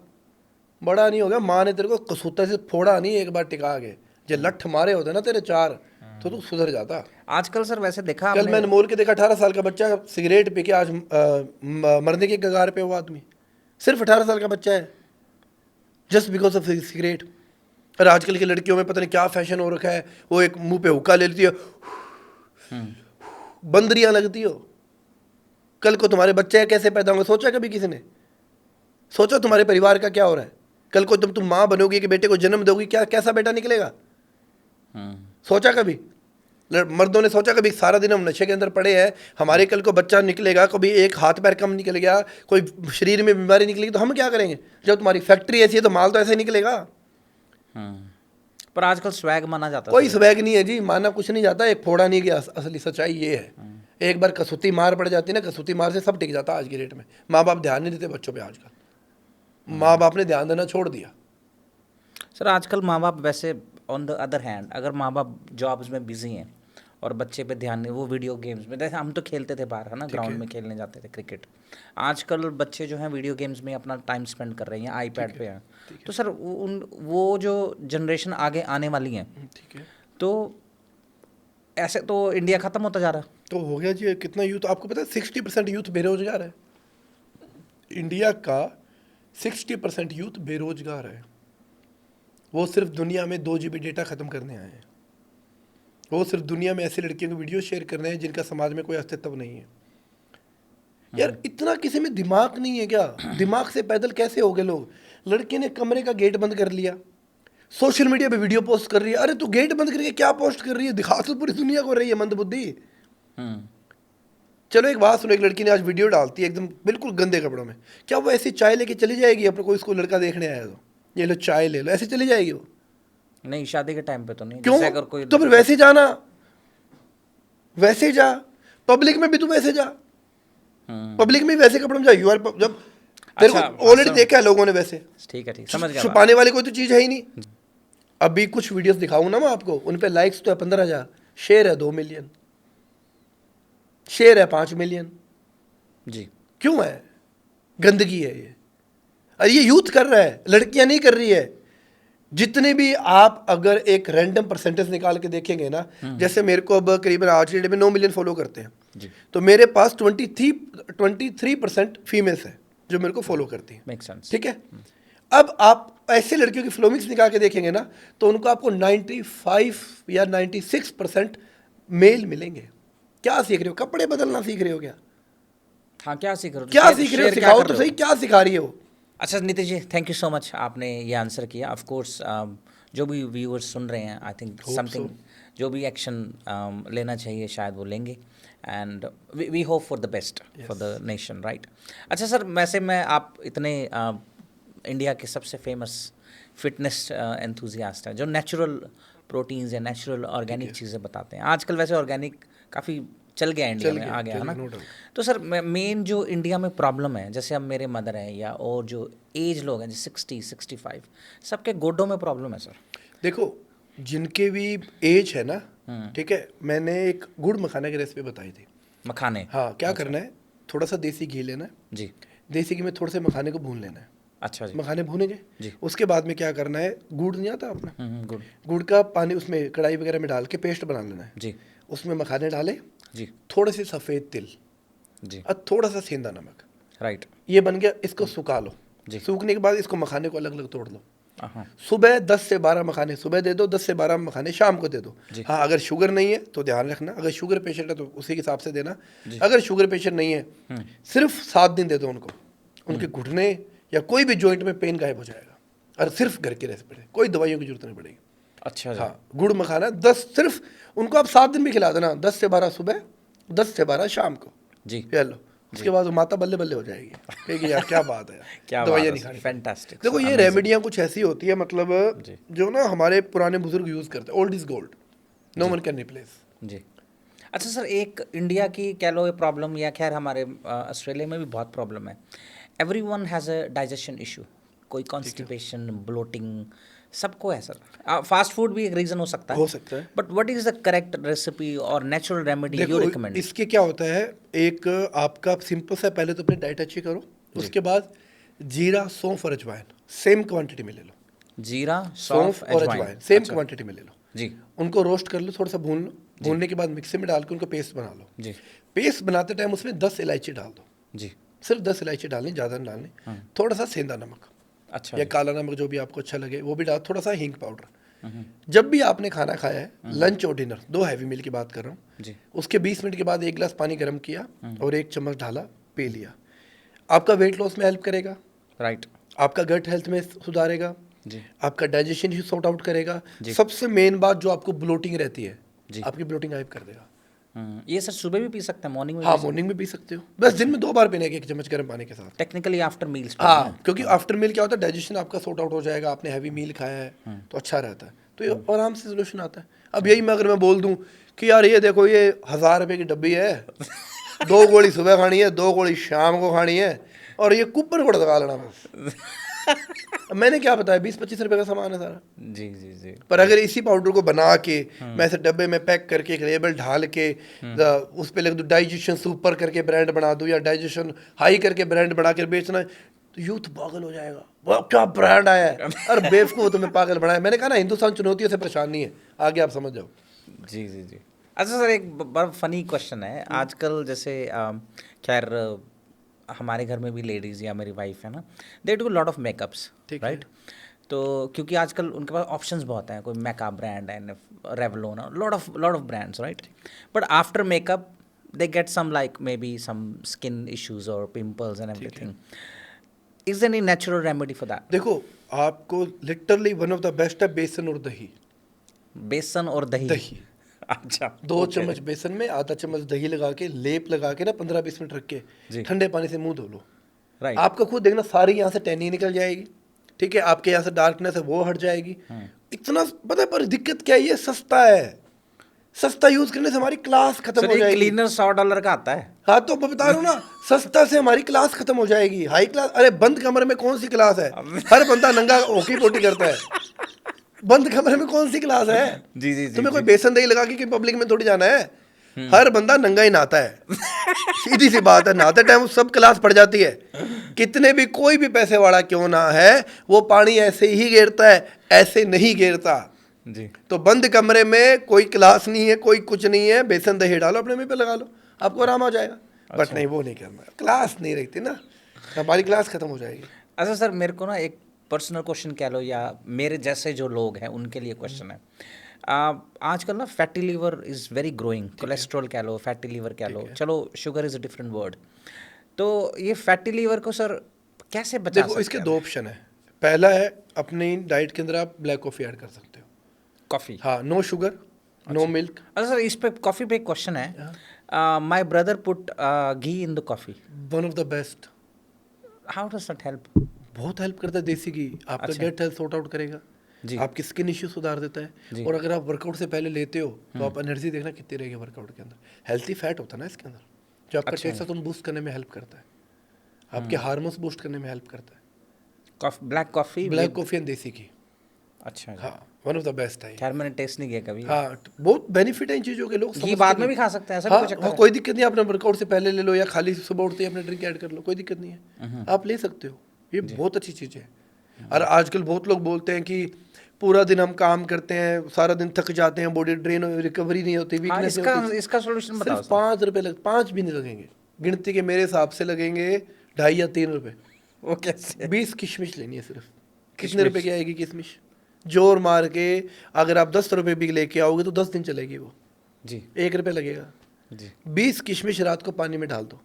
बड़ा नहीं हो गया, माँ ने तेरे को कसूता से फोड़ा नहीं, एक बार टिका के जो लठ मारे होते ना तेरे 4, तो तू सुधर जाता। आजकल सर वैसे देखा कल आपने, मैंने मोल के देखा 18 साल का बच्चा सिगरेट पी के आज मरने के कगार पे वो आदमी, सिर्फ 18 साल का बच्चा है, जस्ट बिकॉज ऑफ सिगरेट। और आजकल की लड़कियों में पता नहीं क्या फैशन हो रखा है, वो एक मुंह पे हुक्का ले लेती है, बंदरियां लगती हो। कल को तुम्हारे बच्चे कैसे पैदा होंगे? सोचा कभी किसी ने? सोचा तुम्हारे परिवार का क्या हो रहा है? कल को तुम माँ बनोगी कि बेटे को जन्म दोगी, क्या कैसा बेटा निकलेगा? सोचा कभी? मर्दों ने सोचा कभी? सारा दिन हम नशे के अंदर पड़े हैं, हमारे कल को बच्चा निकलेगा, कभी एक हाथ पैर कम निकल गया, कोई शरीर में बीमारी निकलेगी, तो हम क्या करेंगे? जब तुम्हारी फैक्ट्री ऐसी है तो माल तो ऐसे निकलेगा। पर आजकल स्वैग माना जाता है। कोई स्वैग नहीं है जी, माना कुछ नहीं जाता, एक फोड़ा नहीं गया। असली सच्चाई ये है, एक बार कसूती मार पड़ जाती है ना, कसूती मार से सब टिक जाता है आज की डेट में। माँ बाप ध्यान नहीं देते बच्चों पे आजकल, माँ बाप ने ध्यान देना छोड़ दिया। सर आजकल माँ बाप वैसे, ऑन द अदर हैंड, अगर माँ बाप जॉब्स में बिजी हैं और बच्चे पे ध्यान नहीं, वो वीडियो गेम्स में, जैसे हम तो खेलते थे बाहर, है ना, ग्राउंड में खेलने जाते थे क्रिकेट, आजकल बच्चे जो हैं वीडियो गेम्स में अपना टाइम स्पेंड कर रहे हैं, आईपैड पे हैं। तो सर वो जो जनरेशन आगे आने वाली है, ठीक है, तो ऐसे तो इंडिया ख़त्म होता जा रहा है। तो हो गया जी। कितना यूथ आपको पता है? 60% यूथ बेरोजगार है। इंडिया का 60% यूथ बेरोजगार है। वो सिर्फ दुनिया में 2 GB डेटा ख़त्म करने आए हैं। वो सिर्फ दुनिया में ऐसी लड़कियों की वीडियो शेयर कर रहे हैं जिनका समाज में कोई अस्तित्व नहीं है। यार इतना किसी में दिमाग नहीं है क्या? दिमाग से पैदल कैसे हो गए लोग? लड़के ने कमरे का गेट बंद कर लिया, सोशल मीडिया पे वीडियो पोस्ट कर रही है। अरे तू गेट बंद करके क्या पोस्ट कर रही है? दिखा तो पूरी दुनिया को रही है मंदबुद्धि। चलो एक बात सुनो, एक लड़की ने आज वीडियो डालती है एकदम बिल्कुल गंदे कपड़ों में, क्या वो ऐसी चाय लेके चली जाएगी अपने कोई उसको लड़का देखने आया तो ये लो चाय ले लो, ऐसे चली जाएगी वो? नहीं, शादी के टाइम पे तो नहीं। क्यों? जैसे अगर कोई तो फिर वैसे जाना, वैसे जा, पब्लिक में भी तू वैसे जा, पब्लिक में वैसे कपड़ों में जा। यू आर जब तेरे को ऑलरेडी देखा है लोगों ने वैसे, ठीक है, ठीक, समझ गया। छुपाने वाली कोई तो चीज़ है ही नहीं। अभी कुछ वीडियोस दिखाऊं ना मैं आपको, उन पे लाइक्स तो है 15,000, शेयर है 2 मिलियन, शेयर है 5 मिलियन। जी, क्यों है? गंदगी है ये। और ये यूथ कर रहा है, लड़कियां नहीं कर रही है। जितने भी आप अगर एक रैंडम परसेंटेज निकाल के देखेंगे ना, जैसे मेरे को अब करीबन आज के डेट में 9 मिलियन फॉलो करते हैं जी, तो मेरे पास 23% फीमेल्स है जो मेरे को फॉलो करती हैं। Make sense. ठीक है। अब आप ऐसे लड़कियों की फ्लोमिक्स निकाल के देखेंगे ना, तो उनको आपको 95 या 96% मेल मिलेंगे। क्या सीख रहे हो? कपड़े बदलना सीख रहे हो क्या? हाँ, क्या सीख रहे हो? क्या शेयर- सीख रहे हो? शेयर क्या सिखाओ कर तो रहे सही, हो? क्या सिखा रही हो? अच्छा Nitish ji, thank you so much, आपने ये आंसर किया। ऑफ कोर्स जो भी व्यूअर्स सुन रहे हैं, आई थिंक Hope समथिंग, जो भी एक्शन लेना चाहिए शायद वो लेंगे, and we hope for the best for the nation, right? अच्छा सर, वैसे मैं आप इतने इंडिया के सबसे फेमस फिटनेस एंथुजियास्ट हैं जो नेचुरल प्रोटीन्स या नेचुरल ऑर्गेनिक चीज़ें बताते हैं। आजकल वैसे ऑर्गेनिक काफ़ी चल गया इंडिया में, आ गया है ना। no doubt। तो सर मेन जो इंडिया में प्रॉब्लम है, जैसे अब मेरे मदर हैं या और जो एज लोग हैं, 60-65, सबके गोडों में प्रॉब्लम है सर। देखो, जिनके भी एज है ना, ठीक है, मैंने एक गुड़ मखाने की रेसिपी बताई थी। मखाने, हाँ, क्या करना है, थोड़ा सा देसी घी लेना है, जी, देसी घी में थोड़े से मखाने को भून लेना है। अच्छा जी, मखाने भूनेंगे, जी, उसके बाद में क्या करना है, गुड़ नहीं आता अपना, गुड, गुड़ का पानी उसमें कढ़ाई वगैरह में डाल के पेस्ट बना लेना है। जी, उसमें मखाने डाले, जी, थोड़े से सफ़ेद तिल जी, और थोड़ा सा सेंधा नमक, राइट, ये बन गया। इसको सुखा लो, जी, सूखने के बाद इसको मखाने को अलग अलग तोड़ लो। हाँ, सुबह 10 से 12 मखाने सुबह दे दो, 10 से 12 मखाने शाम को दे दो। जी। हाँ, अगर शुगर नहीं है तो ध्यान रखना, अगर शुगर पेशेंट है तो उसी के हिसाब से देना। अगर शुगर पेशेंट नहीं है, सिर्फ 7 दिन दे दो उनको, उनके घुटने या कोई भी जॉइंट में पेन गायब हो जाएगा। और सिर्फ घर की रेसिपी, कोई दवाइयों की जरूरत नहीं पड़ेगी। अच्छा जी, हाँ, गुड़ मखाना 10, सिर्फ उनको आप 7 दिन भी खिला देना, 10 से 12 सुबह, 10 से 12 शाम को। जी, ये लो, उसके बाद वो माता बल्ले बल्ले हो जाएगी, कहेगी यार क्या बात है यार, क्या दवाइयाँ बात नहीं है, खानी। फैंटास्टिक। देखो, ये रेमेडियाँ कुछ ऐसी होती है, मतलब जी। जो ना हमारे पुराने बुजुर्ग यूज़ करते हैं। Old is gold, no one can replace. जी। अच्छा सर, एक इंडिया की कह लो ये प्रॉब्लम, या खैर हमारे ऑस्ट्रेलिया में भी बहुत प्रॉब्लम है। Every one has a digestion issue, कोई कॉन्स्टिपेशन, ब्लोटिंग, सबको है सर। फास्ट फूड भी एक रीज़न हो सकता है, हो सकता है। But what is the correct recipe और नेचुरल रेमेडी यू देखो, रिकमेंड? इसके क्या होता है, एक आपका सिंपल सा, पहले तो अपनी डाइट अच्छी करो, उसके बाद जीरा, सौंफ और अजवाइन सेम क्वांटिटी में ले लो। जीरा, सौंफ और अजवाइन सेम क्वांटिटी में ले लो, जी, उनको रोस्ट कर लो, थोड़ा सा भून लो, भूनने के बाद मिक्सी में डाल के उनको पेस्ट बना लो। जी, पेस्ट बनाते टाइम उसमें 10 इलायची डाल दो, जी, सिर्फ 10 इलायची डालनी, ज़्यादा नहीं डालनी। थोड़ा सा सेंधा नमक अच्छा या जी, काला नमक, जो भी आपको अच्छा लगे वो भी डाल, थोड़ा सा हींग पाउडर। जब भी आपने खाना खाया है, लंच और डिनर, 2 हैवी मील की बात कर रहा हूँ, जी, उसके 20 मिनट के बाद 1 गिलास पानी गर्म किया और 1 चम्मच ढाला, पी लिया। आपका वेट लॉस में हेल्प करेगा, राइट, आपका गट हेल्थ में सुधारेगा, जी, आपका डाइजेशन ही सॉर्ट आउट करेगा। जी। सबसे मेन बात, जो आपको ब्लोटिंग रहती है, जी। आपकी ब्लोटिंग गायब कर देगा। ये सर सुबह भी पी सकते हैं, मॉर्निंग में? हाँ, मॉर्निंग में पी सकते हो, बस दिन में 2 बार पीने के, 1 चम्मच गर्म पानी के साथ। Technically after meals? हाँ, क्योंकि आफ्टर मील क्या होता है, डाइजेशन आपका सॉर्ट आउट हो जाएगा, आपने हैवी मील खाया है तो अच्छा रहता है, तो ये आराम से सोल्यूशन आता है। अब यही मैं अगर मैं बोल दूं कि यार ये देखो, ये 1000 रुपये की डब्बी है, 2 गोली सुबह खानी है, 2 गोली शाम को खानी है, और ये कूपन कोड लगा लेना बस। अब मैंने क्या बताया, 20-25 रुपये का सामान है सारा। जी, जी, जी, पर अगर इसी पाउडर को बना के मैं ऐसे डब्बे में पैक करके एक लेबल ढाल के उस पर लिख दूँ डाइजेशन सुपर करके ब्रांड बना दूँ, या डाइजेशन हाई करके ब्रांड बना कर बेचना, तो यूथ पागल हो जाएगा, वो क्या ब्रांड आया है, और बेवकूफ़ तुम्हें पागल बनाया। मैंने कहा ना, हिंदुस्तान चुनौतियों से परेशान नहीं है, आगे आप समझ जाओ। जी, जी, जी। अच्छा सर, एक बड़ा फनी क्वेश्चन है आजकल, जैसे खैर हमारे घर में भी लेडीज़ या मेरी वाइफ है ना, they do lot of makeups, ठीक है। राइट? तो क्योंकि आजकल उनके पास ऑप्शंस बहुत हैं, कोई makeup brand and Revlon, lot of brands, right? But after makeup they get some like maybe some skin issues और pimples and everything. Is any natural remedy for that? देखो, आपको literally one of the best है बेसन और दही। बेसन और दही? दही अच्छा, 2 चम्मच बेसन में आधा चम्मच दही लगा के, लेप लगा के ना 15-20 मिनट रख के जी। ठंडे पानी से मुंह धो लो। राइट, आपको खुद देखना, सारी यहाँ से टैनिंग निकल जाएगी, ठीक है, आपके यहाँ से डार्कनेस है वो हट जाएगी। इतना पता है, पर दिक्कत क्या है, ये सस्ता है, सस्ता यूज करने से हमारी क्लास खत्म सर हो ये जाएगी। क्लीनर $100 का आता है? हाँ, तो मैं बता रहा हूँ ना, सस्ता से हमारी क्लास खत्म हो जाएगी। हाई क्लास, अरे बंद कमरे में कौन सी क्लास है, हर बंदा नंगा होकी पोटी करता है, बंद कमरे में कौन सी क्लास है। जी, जी, जी, तुम्हें कोई बेसन दही लगा के पब्लिक में थोड़ी जाना है, हर बंदा नंगा ही नहाता है। सीधी सी बात है, नहाते टाइम सब क्लास पड़ जाती है। कितने भी, कोई भी पैसे वाला क्यों ना है, वो पानी ऐसे ही गिरता है, ऐसे नहीं गिरता। जी, तो बंद कमरे में कोई क्लास नहीं है, कोई कुछ नहीं है, बेसन दही डालो, अपने मुंह पे लगा लो, आपको आराम आ जाएगा। बट नहीं, वो नहीं करना, क्लास नहीं रहती ना, हमारी क्लास खत्म हो जाएगी। अच्छा सर, मेरे को ना एक पर्सनल क्वेश्चन कह लो, या मेरे जैसे जो लोग हैं उनके लिए क्वेश्चन है। आजकल ना fatty liver is very growing, cholesterol कह लो, फैटी लीवर कह लो, चलो sugar is a different word. तो ये फैटी लीवर को सर कैसे बचा देखो सकते इसके हैं? दो ऑप्शन है। पहला है अपनी डाइट के अंदर आप ब्लैक कॉफ़ी ऐड कर सकते हो। कॉफ़ी। हाँ, नो शुगर, नो मिल्क। अच्छा सर, इस पे कॉफ़ी पे एक क्वेश्चन है। My brother put ghee in the coffee, one of the best, how does that help? बहुत हेल्प करता है देसी घी। आपका अच्छा। गेट हेल्थ सॉर्ट आउट करेगा, जी आपकी स्किन इश्यू सुधार देता जी। है। और अगर आप वर्कआउट से पहले लेते हो तो आप एनर्जी देखना कितनी रहेगी वर्कआउट के अंदर। हेल्थी फैट होता है ना इसके अंदर, जो आपका अच्छा। टेस्टोस्टेरोन बूस्ट करने में हेल्प करता है, आपके हार्मोन्स बूस्ट करने में हेल्प करता है। Black coffee black coffee and देसी घी, अच्छा जी। हाँ, वन ऑफ द बेस्ट है ये। खैर मैंने टेस्ट नहीं किया कभी। हाँ, बहुत बेनिफिट है इन चीज़ों के, लोग घी समझते बाद में नहीं। भी खा सकते हैं, ऐसा भी हाँ कोई चक्कर हाँ, है? कोई दिक्कत नहीं, आपने वर्कआउट से पहले ले लो या खाली सुबह उठते ही अपने ड्रिंक ऐड कर लो, कोई दिक्कत नहीं है, आप ले सकते हो। ये बहुत अच्छी चीज़ है। और आजकल बहुत लोग बोलते हैं कि पूरा दिन हम काम करते हैं, सारा दिन थक जाते हैं, बॉडी ड्रेन, रिकवरी नहीं होती, हाँ, वीकनेस नहीं होती। इसका सोल्यूशन बताओ सिर्फ सर। 5 रुपये लग, 5 भी नहीं लगेंगे, गिनती के मेरे हिसाब से लगेंगे 2.5 या 3 रुपये। वो कैसे? 20 किशमिश लेनी है सिर्फ। कितने रुपए की आएगी किशमिश? जोर मार के अगर आप 10 रुपये भी लेके आओगे तो 10 दिन चलेगी वो, जी 1 रुपये लगेगा। जी। 20 किशमिश रात को पानी में डाल दो,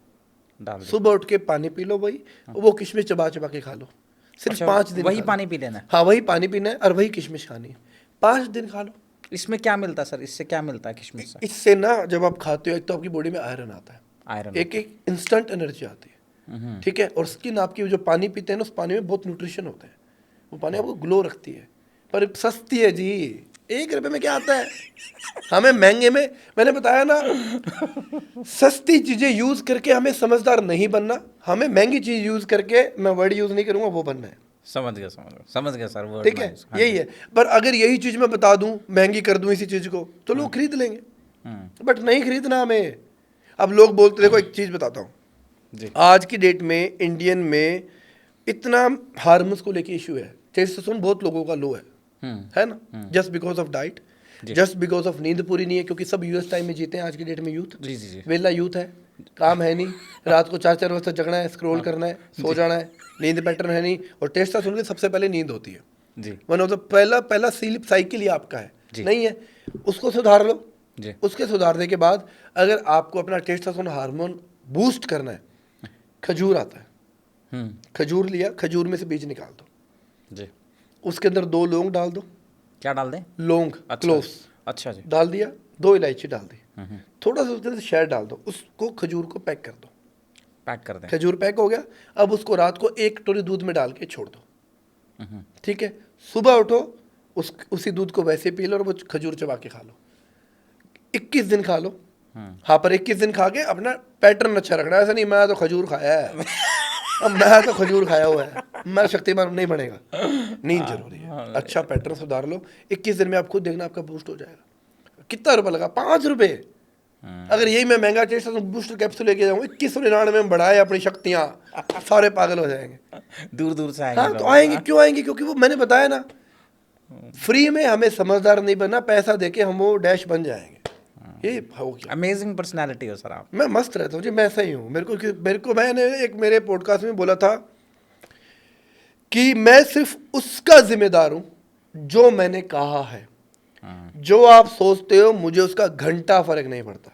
डाल दो। सुबह उठ के पानी पी लो, वही वो किशमिश चबा चबा के खा लो, सिर्फ अच्छा, 5 दिन वही खा लो। पानी पी लेना है? हाँ, वही पानी पीना है और वही किशमिश खानी है, 5 दिन खा लो। इसमें क्या मिलता है सर? इससे क्या मिलता है किशमिश से? इससे ना जब आप खाते हो एक तो आपकी बॉडी में आयरन आता है, आयरन। एक एक इंस्टेंट एनर्जी आती है, ठीक है। और स्किन आपकी जो पानी पीते हैं ना, उस पानी में बहुत न्यूट्रिशन होता है, वो पानी आपको ग्लो रखती है। पर सस्ती है जी, 1 रुपये में क्या आता है? हमें महंगे में, मैंने बताया ना, सस्ती चीज़ें यूज़ करके हमें समझदार नहीं बनना, हमें महंगी चीज़ यूज़ करके, मैं वर्ड यूज़ नहीं करूँगा, वो बनना है। समझ गया सर, वर्ड ठीक है, यही है। पर अगर यही चीज़ मैं बता दूं, महंगी कर दूं इसी चीज़ को, तो लोग खरीद लेंगे, बट नहीं खरीदना हमें। अब लोग बोलते, देखो एक चीज़ बताता हूँ जी। आज की डेट में इंडियन में इतना हार्मोन्स को लेके इशू है, टेस्टोस्टेरोन बहुत लोगों का लो है ना, just because of diet, just because of नींद पूरी नहीं है, क्योंकि सब यूएस टाइम में जीते हैं आज की डेट में यूथ। जी जी जी। वेला यूथ है, काम है नहीं, रात को 4-4 बजे तक जगना है, स्क्रॉल करना है, सो जाना है, नींद पैटर्न है नहीं। और टेस्टोस्टेरोन की सबसे पहले नींद होती है, जी वन ऑफ द पहला स्लीप साइकिल ही आपका है, नहीं है, उसको सुधार लो। जी। उसके सुधारने के बाद अगर आपको अपना टेस्टोस्टेरोन हार्मोन बूस्ट करना है, खजूर आता है, खजूर लिया, खजूर में से बीज निकाल दो, जी। उसके अंदर 2 लौंग डाल दो, क्या डाल दें? लौंग, अच्छा। क्लोव्स अच्छा जी। डाल दिया, 2 इलायची डाल दी, थोड़ा सा उसके अंदर शहद डाल दो, उसको खजूर को पैक कर दो, पैक कर दें। खजूर पैक हो गया। अब उसको रात को 1 कटोरी दूध में डाल के छोड़ दो, ठीक है। सुबह उठो, उसी दूध को वैसे पी लो और वो खजूर चबा के खा लो, 21 दिन खा लो। हाँ, पर 21 दिन खा के अपना पैटर्न अच्छा रखना है, ऐसा नहीं मैं तो खजूर खाया है, अब मैं तो खजूर खाया हुआ है, मैं शक्तिमान नहीं बनेगा। नींद जरूरी है, अच्छा पैटर्न सुधार लो, 21 दिन में आप खुद देखना आपका बूस्ट हो जाएगा। कितना रुपया लगा? 5 रुपये। अगर यही मैं महंगा टेस्ट बूस्टर कैप्सूल लेके जाऊँ 2199 में बढ़ाए अपनी शक्तियाँ, सारे पागल हो जाएंगे, दूर दूर से आएंगे हाँ लोग। तो आएंगे, क्यों आएंगे? क्योंकि वो मैंने बताया ना, फ्री में हमें समझदार नहीं बनना, पैसा देके हम वो डैश बन जाएंगे। ये हो गया। अमेजिंग पर्सनैलिटी हो सर आप। मैं मस्त रहता हूँ जी, मैं ऐसा ही हूँ। मेरे को मैंने एक मेरे पॉडकास्ट में बोला था कि मैं सिर्फ उसका जिम्मेदार हूँ जो मैंने कहा है, जो आप सोचते हो मुझे उसका घंटा फर्क नहीं पड़ता,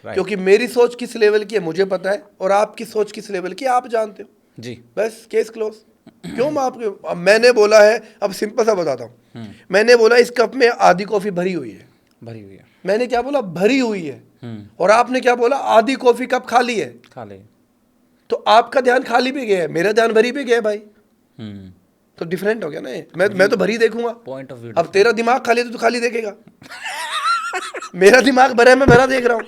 क्योंकि मेरी सोच किस लेवल की है मुझे पता है, और आपकी सोच किस लेवल की आप जानते हो जी। बस, केस क्लोज। क्यों मैं आपके, अब मैंने बोला है, अब सिंपल सा बताता हूँ, मैंने बोला इस कप में आधी कॉफी भरी हुई है, भरी हुई है, मैंने क्या बोला? भरी हुई है। और आपने क्या बोला? आधी कॉफी कप खाली है। खा ले। तो आपका ध्यान खाली पे गया है, मेरा ध्यान भरी पे गया है भाई, तो डिफरेंट हो गया ना ये। मैं तो भरी देखूंगा, पॉइंट ऑफ व्यू। अब तेरा दिमाग खाली है तो खाली देखेगा, मेरा दिमाग भरा है, मैं भरा देख रहा हूँ।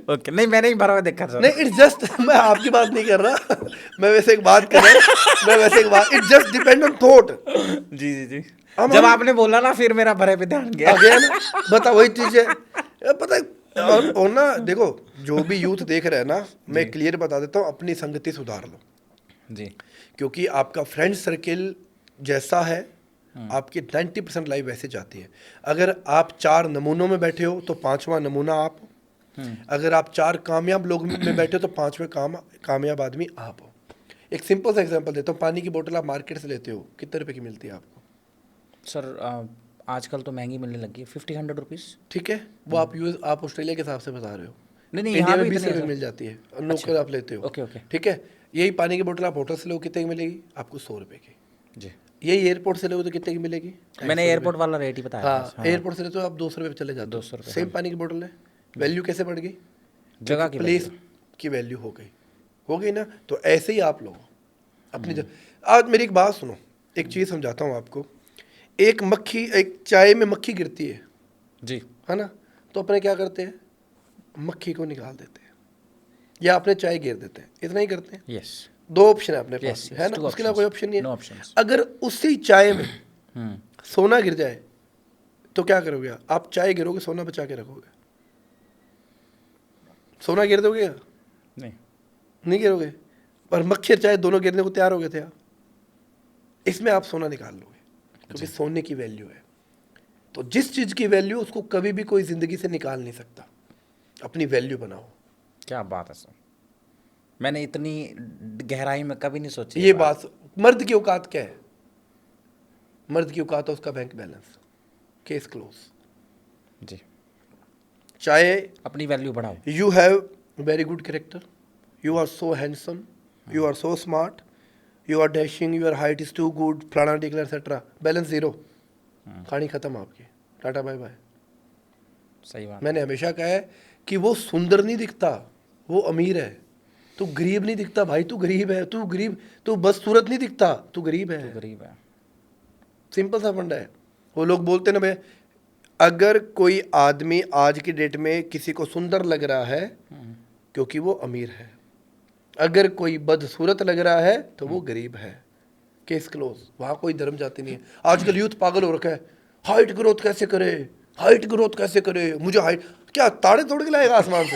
ओके, नहीं मैंने ही भरा हुआ देखा सर। नहीं, इट्स जस्ट, मैं आपकी बात नहीं कर रहा, मैं वैसे एक बात कर रहा हूँ, मैं वैसे एक बात, it just depend on thought. जी जी जी। जब आपने बोला ना, फिर मेरा भरे पे ध्यान गया। आ गया ना, बता, वही चीज है। पता है, और ना देखो, जो भी यूथ देख रहे हैं ना, मैं क्लियर बता देता हूँ, अपनी संगति सुधार लो जी, क्योंकि आपका फ्रेंड सर्किल जैसा है, आपकी 90% लाइफ वैसे जाती है। अगर आप 4 नमूनों में बैठे हो तो 5वां नमूना आप हो, अगर आप 4 कामयाब लोग में बैठे हो तो 5वें कामयाब आदमी आप हो। एक सिंपल सा एग्जांपल देता हूँ, पानी की बोतल आप मार्केट से लेते हो, कितने रुपए की मिलती है आपको? सर आजकल तो महंगी मिलने लगी है, 50-100 रुपीज़। ठीक है, वो आप ऑस्ट्रेलिया के हिसाब से बता रहे हो। नहीं इंडिया यहाँ में भी 20 इतने रुपये हैं मिल जाती है और लोकल आप लेते हो। ओके ओके ठीक है, यही पानी की बोतल आप होटल से लो कितने की मिलेगी? आपको 100 रुपये की। जी। यही एयरपोर्ट से लो तो कितने की मिलेगी? मैंने एयरपोर्ट वाला रेट ही बताया हाँ, था। एयरपोर्ट से लेते हो आप 200 रुपये चले जाते हो। 200 रुपये, सेम पानी की बोतल है, वैल्यू कैसे बढ़ गई? जगह की प्लेस की वैल्यू हो गई ना। तो ऐसे ही आप लोग अपनी आज मेरी एक बात सुनो, एक चीज़ समझाता हूँ आपको। एक चाय में मक्खी गिरती है जी है ना, तो अपने क्या करते हैं? मक्खी को निकाल देते हैं या अपने चाय गिर देते हैं, इतना ही करते हैं। यस। 2 ऑप्शन है अपने पास, Yes, है ना, two उसके अलावा कोई ऑप्शन नहीं No है। options. अगर उसी चाय में हम्म। सोना गिर जाए तो क्या करोगे आप? चाय गिरोगे, सोना बचा के रखोगे? सोना गिर दोगे या नहीं। नहीं गिरोगे? पर मक्खी और चाय दोनों गिरने को तैयार हो गए थे आप। इसमें आप सोना निकाल लोगे क्योंकि सोने की वैल्यू है। तो जिस चीज़ की वैल्यू उसको कभी भी कोई ज़िंदगी से निकाल नहीं सकता। अपनी वैल्यू बनाओ। क्या बात है सर, मैंने इतनी गहराई में कभी नहीं सोची ये बात, मर्द की औकात क्या है? मर्द की औकात है उसका बैंक बैलेंस, केस क्लोज। जी। चाहे अपनी वैल्यू बढ़ाओ। You have very good character, you are so handsome, you are so smart, you are dashing, your height is too good, फलाना डिक्लेयर एक्सेट्रा, बैलेंस जीरो, कहानी खत्म आपकी, टाटा बाय बाय। सही बात। मैंने हमेशा कहा है कि वो सुंदर नहीं दिखता, वो अमीर है। तू गरीब नहीं दिखता भाई, तू गरीब है। तू गरीब, तू बदसूरत नहीं दिखता, तू गरीब है। गरीब है। सिंपल सा फंडा है। वो लोग बोलते ना भाई, अगर कोई आदमी आज की डेट में किसी को सुंदर लग रहा है क्योंकि वो अमीर है, अगर कोई बदसूरत लग रहा है तो वो गरीब है। Case close. वहाँ कोई धर्म जाति नहीं है। आजकल यूथ पागल हो रखा है, हाइट ग्रोथ कैसे करे, हाइट ग्रोथ कैसे करे, मुझे हाइट, क्या ताड़े तोड़ के लाएगा आसमान से?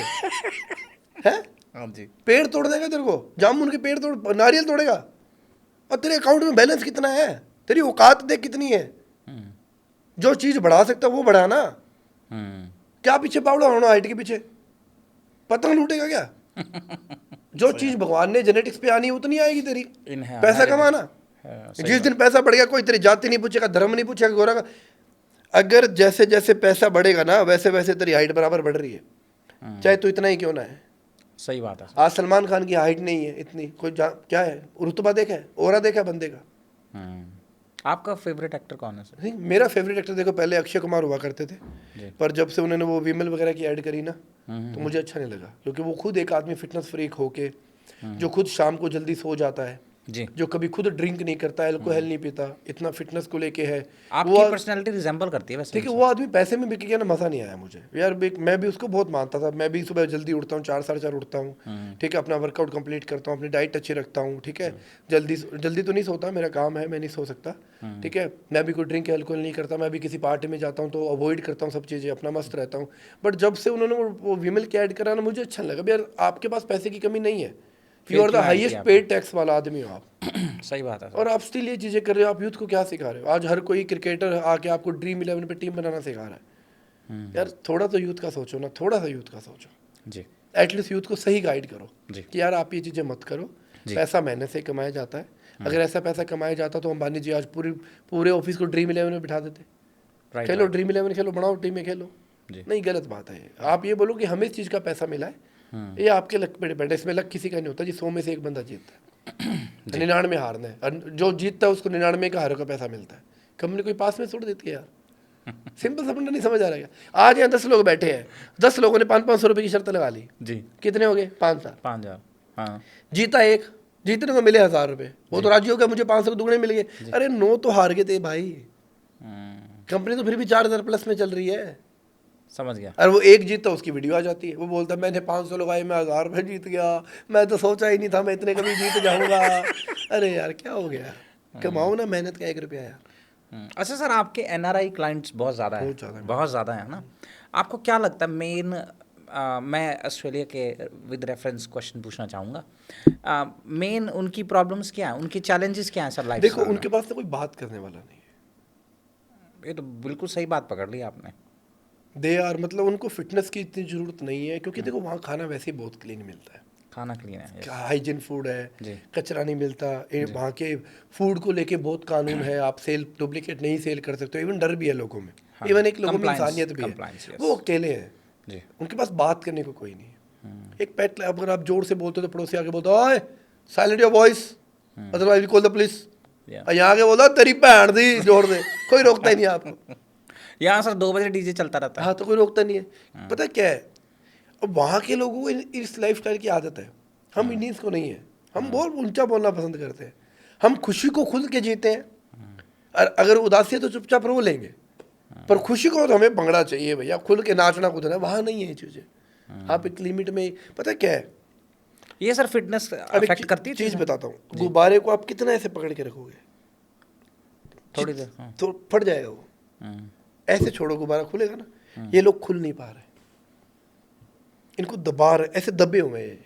है? हाँ जी। पेड़ तोड़ देगा तेरे को, जामुन के पेड़ तोड़, नारियल तोड़ेगा। और तेरे अकाउंट में बैलेंस कितना है? तेरी औकात देख कितनी है। जो चीज बढ़ा सकता है वो बढ़ा ना। क्या पीछे पावड़ा होना हाइट के पीछे? पतंग लूटेगा क्या? जो चीज भगवान ने जेनेटिक्स पे आनी है उतनी आएगी तेरी। पैसा कमाना, जिस दिन पैसा बढ़ेगा कोई तेरी जाति नहीं पूछेगा, धर्म नहीं पूछेगा, गोरा का। अगर जैसे जैसे पैसा बढ़ेगा ना वैसे वैसे तेरी हाइट बराबर बढ़ रही है, चाहे तू इतना ही क्यों ना है। सही बात है। आज सलमान खान की हाइट नहीं है इतनी, कोई क्या है, रुतबा देखा है, ओरा देखा है बंदे का। आपका फेवरेट एक्टर कौन है सर? नहीं, मेरा फेवरेट एक्टर देखो पहले अक्षय कुमार हुआ करते थे, पर जब से उन्होंने वो विमल वगैरह की ऐड करी ना तो मुझे अच्छा नहीं लगा। क्योंकि वो खुद एक आदमी फिटनेस फ्रीक होके, जो खुद शाम को जल्दी सो जाता है, जी। जो कभी खुद ड्रिंक नहीं करता, अल्कोहल नहीं पीता, इतना फिटनेस को लेके है, आपकी पर्सनालिटी रिजेंबल करती है वैसे। ठीक है। वो आदमी पैसे में बिक गया ना, मज़ा नहीं आया मुझे यार। मैं भी उसको बहुत मानता था। मैं भी सुबह जल्दी उठता हूँ, 4 साढ़े 4 उठता हूँ, ठीक है, अपना वर्कआउट कंप्लीट करता हूँ, अपनी डाइट अच्छी रखता हूँ, ठीक है। जल्दी तो नहीं सोता, मेरा काम है, मैं नहीं सो सकता, ठीक है। मैं भी कोई ड्रिंक अल्कोहल नहीं करता। मैं भी किसी पार्टी में जाता हूँ तो अवॉइड करता हूँ सब चीज़ें, अपना मस्त रहता हूँ। बट जब से उन्होंने वो विमल की ऐड करा ना, मुझे अच्छा लगा यार, आपके पास पैसे की कमी नहीं है, you are the highest paid tax वाला आदमी हो आप। सही बात है। और आप स्टिल ये चीज़ें कर रहे हो। आप यूथ को क्या सिखा रहे हो? आज हर कोई क्रिकेटर आके आपको ड्रीम 11 पे टीम बनाना सिखा रहा है। यार थोड़ा तो यूथ का सोचो ना, थोड़ा सा यूथ का सोचो जी। एटलीस्ट यूथ को सही गाइड करो जी। कि यार आप ये चीज़ें मत करो, पैसा मेहनत से कमाया जाता है। अगर ऐसा पैसा कमाया जाता तो अंबानी जी आज पूरे ऑफिस को ड्रीम 11 में बिठा देते। खेलो ड्रीम 11 खेलो, बनाओ टीम में खेलो। नहीं, गलत बात है। आप ये बोलो कि हमें इस चीज़ का पैसा मिला है, ये आपके लक पे डिपेंड है। इसमें लक किसी का नहीं होता जी, 100 में से एक बंदा जीतता है, 99 हारना है, और जो जीतता है उसको 99 का हारों का पैसा मिलता है। कंपनी कोई पास में छोड़ देती है यार। सिंपल सा फंडा नहीं समझ आ रहा है। आज यहाँ 10 लोग बैठे हैं, 10 लोगों ने 500-500 रुपये की शर्त लगा ली जी। कितने हो गए? 5,000। हाँ। जीता एक, जीतने को मिले 1,000 रुपये, वो तो राजी हो गया, मुझे 500 दुगने मिल गए। अरे 9 तो हार गए थे भाई, कंपनी तो फिर भी 4,000 प्लस में चल रही है। समझ गया। और वो एक जीतता उसकी वीडियो आ जाती है, वो बोलता है मैंने 500 लगाए, मैं 1,000 रुपये जीत गया, मैं तो सोचा ही नहीं था मैं इतने कभी जीत जाऊंगा। अरे यार क्या हो गया, कमाओ ना मेहनत का 1 रुपया यार। अच्छा सर, आपके एनआरआई क्लाइंट्स बहुत ज़्यादा है, बहुत ज़्यादा है ना। आपको क्या लगता है मेन, मैं ऑस्ट्रेलिया के विद रेफरेंस क्वेश्चन पूछना चाहूँगा, मेन उनकी प्रॉब्लम्स क्या हैं, उनकी चैलेंजेस क्या हैं सर लाइफ? देखो उनके पास तो कोई बात करने वाला नहीं है। ये तो बिल्कुल सही बात पकड़ ली आपने। दे आर, मतलब उनको फिटनेस की इतनी ज़रूरत नहीं है, क्योंकि देखो वहाँ खाना वैसे ही बहुत क्लीन मिलता है। खाना क्लीन है। हाइजीन फूड है, जी। कचरा नहीं मिलता। वहाँ के फूड को लेके बहुत कानून है, आप सेल डुप्लीकेट नहीं सेल कर सकते। इवन डर भी है लोगों में, हाँ, इवन एक लोगों में compliance, इंसानियत भी है। compliance, yes। वो अकेले हैं, जी। उनके पास बात करने को कोई नहीं है। एक पेट अगर आप जोर से बोलते हो तो पड़ोसी आके बोलता ओए silent your voice otherwise we call the police. Yeah। और यहाँ के बोला तेरी भैन दी जोर दे, कोई रोकता ही नहीं है आपको। यहाँ सर 2 बजे डीजे चलता रहता है। हाँ, तो कोई रोकता नहीं है। पता क्या है, अब वहाँ के लोगों को इस लाइफ स्टाइल की आदत है, हम इंडियंस को नहीं है। हम बहुत ऊंचा बोलना पसंद करते हैं, हम खुशी को खुल के जीते हैं, और अगर उदासी है तो चुपचाप रो लेंगे, पर खुशी को तो हमें भंगड़ा चाहिए भैया, खुल के नाचना कूदना। वहाँ नहीं है ये चीज़ें। आप एक लिमिट में, पता क्या है, ये सर फिटनेस अब अफेक्ट करती है चीज़ बताता हूँ। गुब्बारे को आप कितना ऐसे पकड़ के रखोगे, थोड़ी देर। तो फट जाएगा वो। ऐसे छोड़ो, गुब्बारा खुलेगा ना। ये लोग खुल नहीं पा रहे, इनको दबा रहे, ऐसे दबे हुए हैं।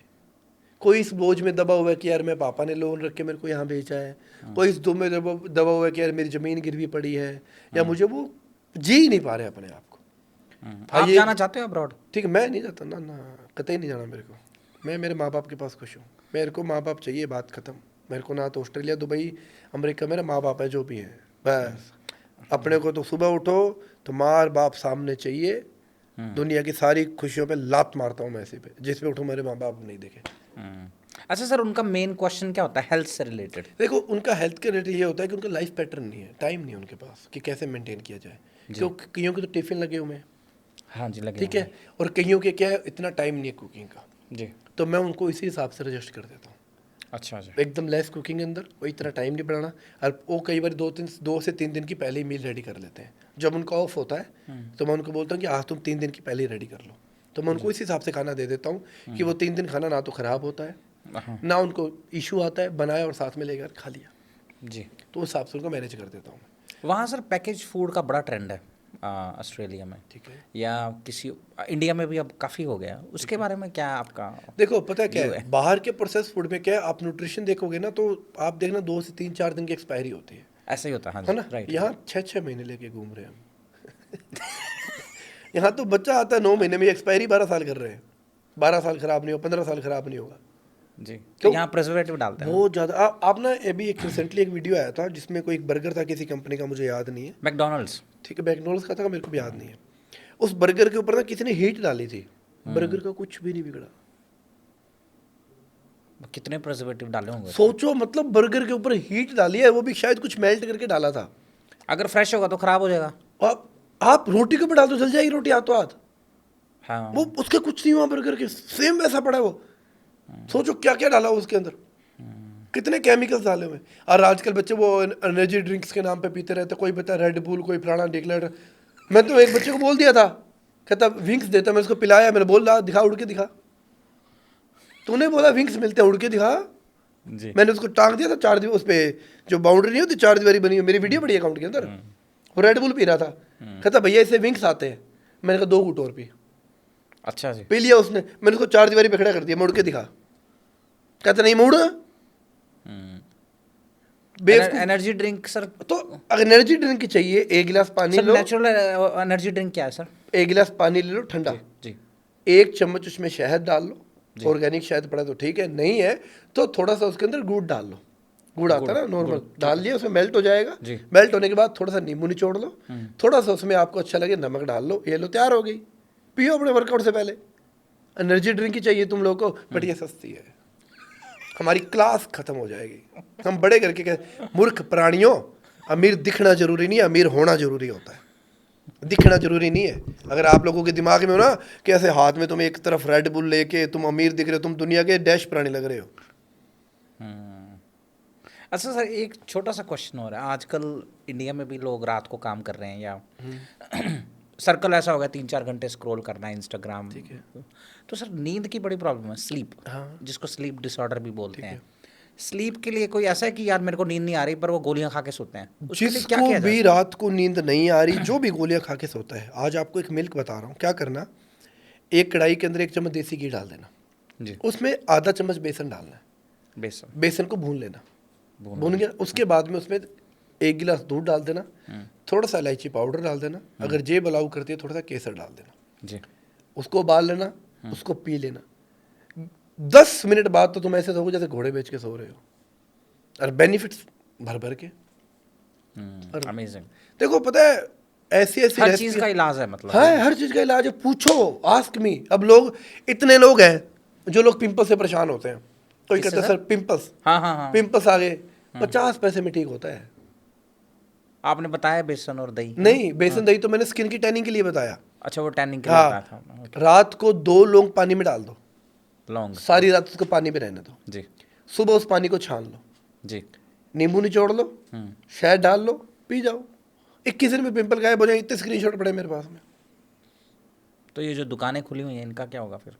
कोई इस बोझ में दबा हुआ है कि यार मैं पापा ने लोन रख के मेरे को यहाँ भेजा है, कोई इस दुम में दबा हुआ है कि यार मेरी ज़मीन गिरवी पड़ी है, या मुझे वो जी ही नहीं पा रहे अपने आप को। आप जाना चाहते हो अब्रॉड? ठीक है, मैं नहीं जाता ना, कतई नहीं जाना मेरे को। मैं मेरे माँ बाप के पास खुश हूँ, मेरे को माँ बाप चाहिए, बात ख़त्म। मेरे को ना तो ऑस्ट्रेलिया, दुबई, अमेरिका, मेरे माँ बाप है जो भी हैं, बस। अपने को तो सुबह उठो तो माँ बाप सामने चाहिए। दुनिया की सारी खुशियों पे लात मारता हूँ मैं ऐसे पे, जिस पे उठो मेरे माँ बाप नहीं देखे। अच्छा सर, उनका मेन क्वेश्चन क्या होता है हेल्थ से रिलेटेड? देखो, उनका हेल्थ के रिलेटेड ये होता है कि उनका लाइफ पैटर्न नहीं है, टाइम नहीं है उनके पास कि कैसे मेंटेन किया जाए। क्योंकि कईयों के तो टिफिन लगे हुए हैं, हाँ जी, लगे ठीक है, और कईयों के क्या है, इतना टाइम नहीं है कुकिंग का, जी। तो मैं उनको इसी हिसाब से रजिस्ट कर देता हूँ। अच्छा जी। एकदम लेस कुकिंग के अंदर, वो इतना टाइम नहीं बढ़ाना। और वो कई बार 2 से 3 दिन की पहले ही मील रेडी कर लेते हैं। जब उनका ऑफ होता है तो मैं उनको बोलता हूँ कि आज तुम 3 दिन की पहले ही रेडी कर लो, तो मैं उनको इस हिसाब से खाना दे देता हूँ कि वो 3 दिन खाना ना तो ख़राब होता है, हाँ ना उनको इशू आता है, बनाया और साथ में लेकर खा लिया। जी। तो उस हिसाब से उनको मैनेज कर देता हूँ। वहाँ सर पैकेज फूड का बड़ा ट्रेंड है ऑस्ट्रेलिया में, ठीक है, या किसी इंडिया में भी अब काफ़ी हो गया। उसके बारे में क्या आपका? देखो पता है क्या है, बाहर के प्रोसेस फूड में क्या है, आप न्यूट्रिशन देखोगे ना तो आप देखना 2 से 3-4 दिन की एक्सपायरी होती है, ऐसा ही होता है, हाँ है जी, ना। राइट। यहाँ 6-6 महीने लेके घूम रहे हैं हम। यहाँ तो बच्चा आता है 9 महीने में, एक्सपायरी 12 साल कर रहे हैं। 12 साल खराब नहीं हो, 15 साल खराब नहीं होगा जी। तो यहाँ प्रिजर्वेटिव डालते हैं बहुत ज़्यादा। आप ना, अभी एक रिसेंटली एक वीडियो आया था जिसमें कोई एक बर्गर था किसी कंपनी का, मुझे याद नहीं है, मैकडोनल्ड्स। ठीक है, मैकडॉनल्ड्स का था, मेरे को भी याद नहीं है। उस बर्गर के ऊपर ना किसी ने हीट डाली थी, बर्गर का कुछ भी नहीं बिगड़ा। कितने प्रिजर्वेटिव डाले होंगे? सोचो, मतलब बर्गर के ऊपर हीट डाली है, वो भी शायद कुछ मेल्ट करके डाला था। अगर फ्रेश होगा तो ख़राब हो जाएगा। आप रोटी के ऊपर डाल दो, चल जाएगी रोटी हाथों हाथ। हाँ, वो उसके कुछ नहीं हुआ, बर्गर के सेम वैसा पड़ा है वो। सोचो क्या क्या डाला हुआ उसके अंदर, कितने केमिकल्स डाले हुए। और आजकल बच्चे वो एनर्जी ड्रिंक्स के नाम पे पीते रहते, कोई बता रेड बुल, कोई फलाना डिक्लेयर। मैं तो एक बच्चे को बोल दिया था, कहता विंग्स देता, मैं उसको पिलाया, मैंने बोल रहा दिखा, उड़ के दिखा। तूने बोला विंग्स मिलते हैं, उड़ के दिखा। जी। मैंने उसको टांग दिया था 4 दीवार, उस पे जो बाउंड्री नहीं होती 4 दीवारी बनी हुई, मेरी वीडियो बड़ी अकाउंट के अंदर। वो रेड बुल पी रहा था, कहता भैया इससे विंग्स आते हैं। मैंने कहा 2 घूंट और पी। अच्छा जी। पी लिया उसने, मैंने उसको 4 दीवारी पे खड़ा कर दिया, मुड़ के दिखा, कहता नहीं मुड़। एनर्जी ड्रिंक सर, तो अगर एनर्जी ड्रिंक की चाहिए, 1 गिलास पानी लो। नेचुरल एनर्जी ड्रिंक क्या है सर? 1 गिलास पानी ले लो ठंडा, जी। 1 चम्मच उसमें शहद डाल लो, ऑर्गेनिक शहद पड़ा तो ठीक है, नहीं है तो थोड़ा सा उसके अंदर गुड़ डाल लो। गुड़ आता है ना नॉर्मल, डाल लिया, उसमें मेल्ट हो जाएगा। मेल्ट होने के बाद थोड़ा सा नींबू निचोड़ लो, थोड़ा सा उसमें आपको अच्छा लगे नमक डाल लो, ये लो तैयार हो गई। पियो अपने वर्कआउट से पहले। एनर्जी ड्रिंक ही चाहिए तुम लोगों को, बट ये सस्ती है, हमारी क्लास खत्म हो जाएगी। हम बड़े करके कह, मूर्ख प्राणियों, अमीर दिखना जरूरी नहीं है, अमीर होना जरूरी होता है, दिखना जरूरी नहीं है। अगर आप लोगों के दिमाग में हो ना कि ऐसे हाथ में तुम एक तरफ रेड बुल लेके तुम अमीर दिख रहे हो, तुम दुनिया के डैश प्राणी लग रहे हो। अच्छा सर, एक छोटा सा क्वेश्चन हो रहा है, आजकल इंडिया में भी लोग रात को काम कर रहे हैं, या सर्कल ऐसा हो गया 3-4 घंटे स्क्रॉल करना है इंस्टाग्राम, ठीक है। तो सर नींद की बड़ी प्रॉब्लम है, स्लीप, जिसको स्लीप डिसऑर्डर भी बोलते हैं। स्लीप के लिए कोई ऐसा है कि यार मेरे को नींद नहीं आ रही, पर वो गोलियां खा के सोते हैं, उसके लिए क्या जिसको किया भी रात को नींद नहीं आ रही, जो भी गोलियां खा के सोता है, आज आपको एक मिल्क बता रहा हूँ क्या करना। एक कढ़ाई के अंदर 1 चम्मच देसी घी डाल देना जी, उसमें आधा चम्मच बेसन डालना है, बेसन को भून लेना, भून गया उसके बाद में उसमें 1 गिलास दूध डाल देना, थोड़ा सा इलायची पाउडर डाल देना, अगर जेब अलाउ करती है थोड़ा सा केसर डाल देना जी, उसको उबाल लेना, उसको पी लेना। 10 मिनट बाद तो तुम ऐसे सोओगे जैसे घोड़े बेच के सो रहे हो, और बेनिफिट्स भर भर के। अमेजिंग। देखो पता है ऐसी ऐसी हर रेसिपी चीज का इलाज है मतलब। है, हर चीज का इलाज है। पूछो, आस्क मी। अब लोग, इतने लोग हैं जो लोग पिंपल से परेशान होते हैं, कोई किससे कहता है सर? सर पिंपल्स, हाँ हाँ हाँ। पिंपल्स आ गए, 50 पैसे में ठीक होता है। आपने बताया बेसन और दही। नहीं, बेसन दही तो मैंने स्किन की टैनिंग के लिए बताया। अच्छा, वो टैनिंग के लिए बताया हाँ, था। रात को 2 लौंग पानी में डाल दो, लौंग। सारी रात उसको पानी में रहने दो, जी सुबह उस पानी को छान लो, जी। नींबू निचोड़ लो, शहद डाल लो, पी जाओ। 21 दिन में पिंपल गायब हो जाए। इतने स्क्रीनशॉट पड़े मेरे पास में। तो ये जो दुकानें खुली हुई हैं इनका क्या होगा फिर?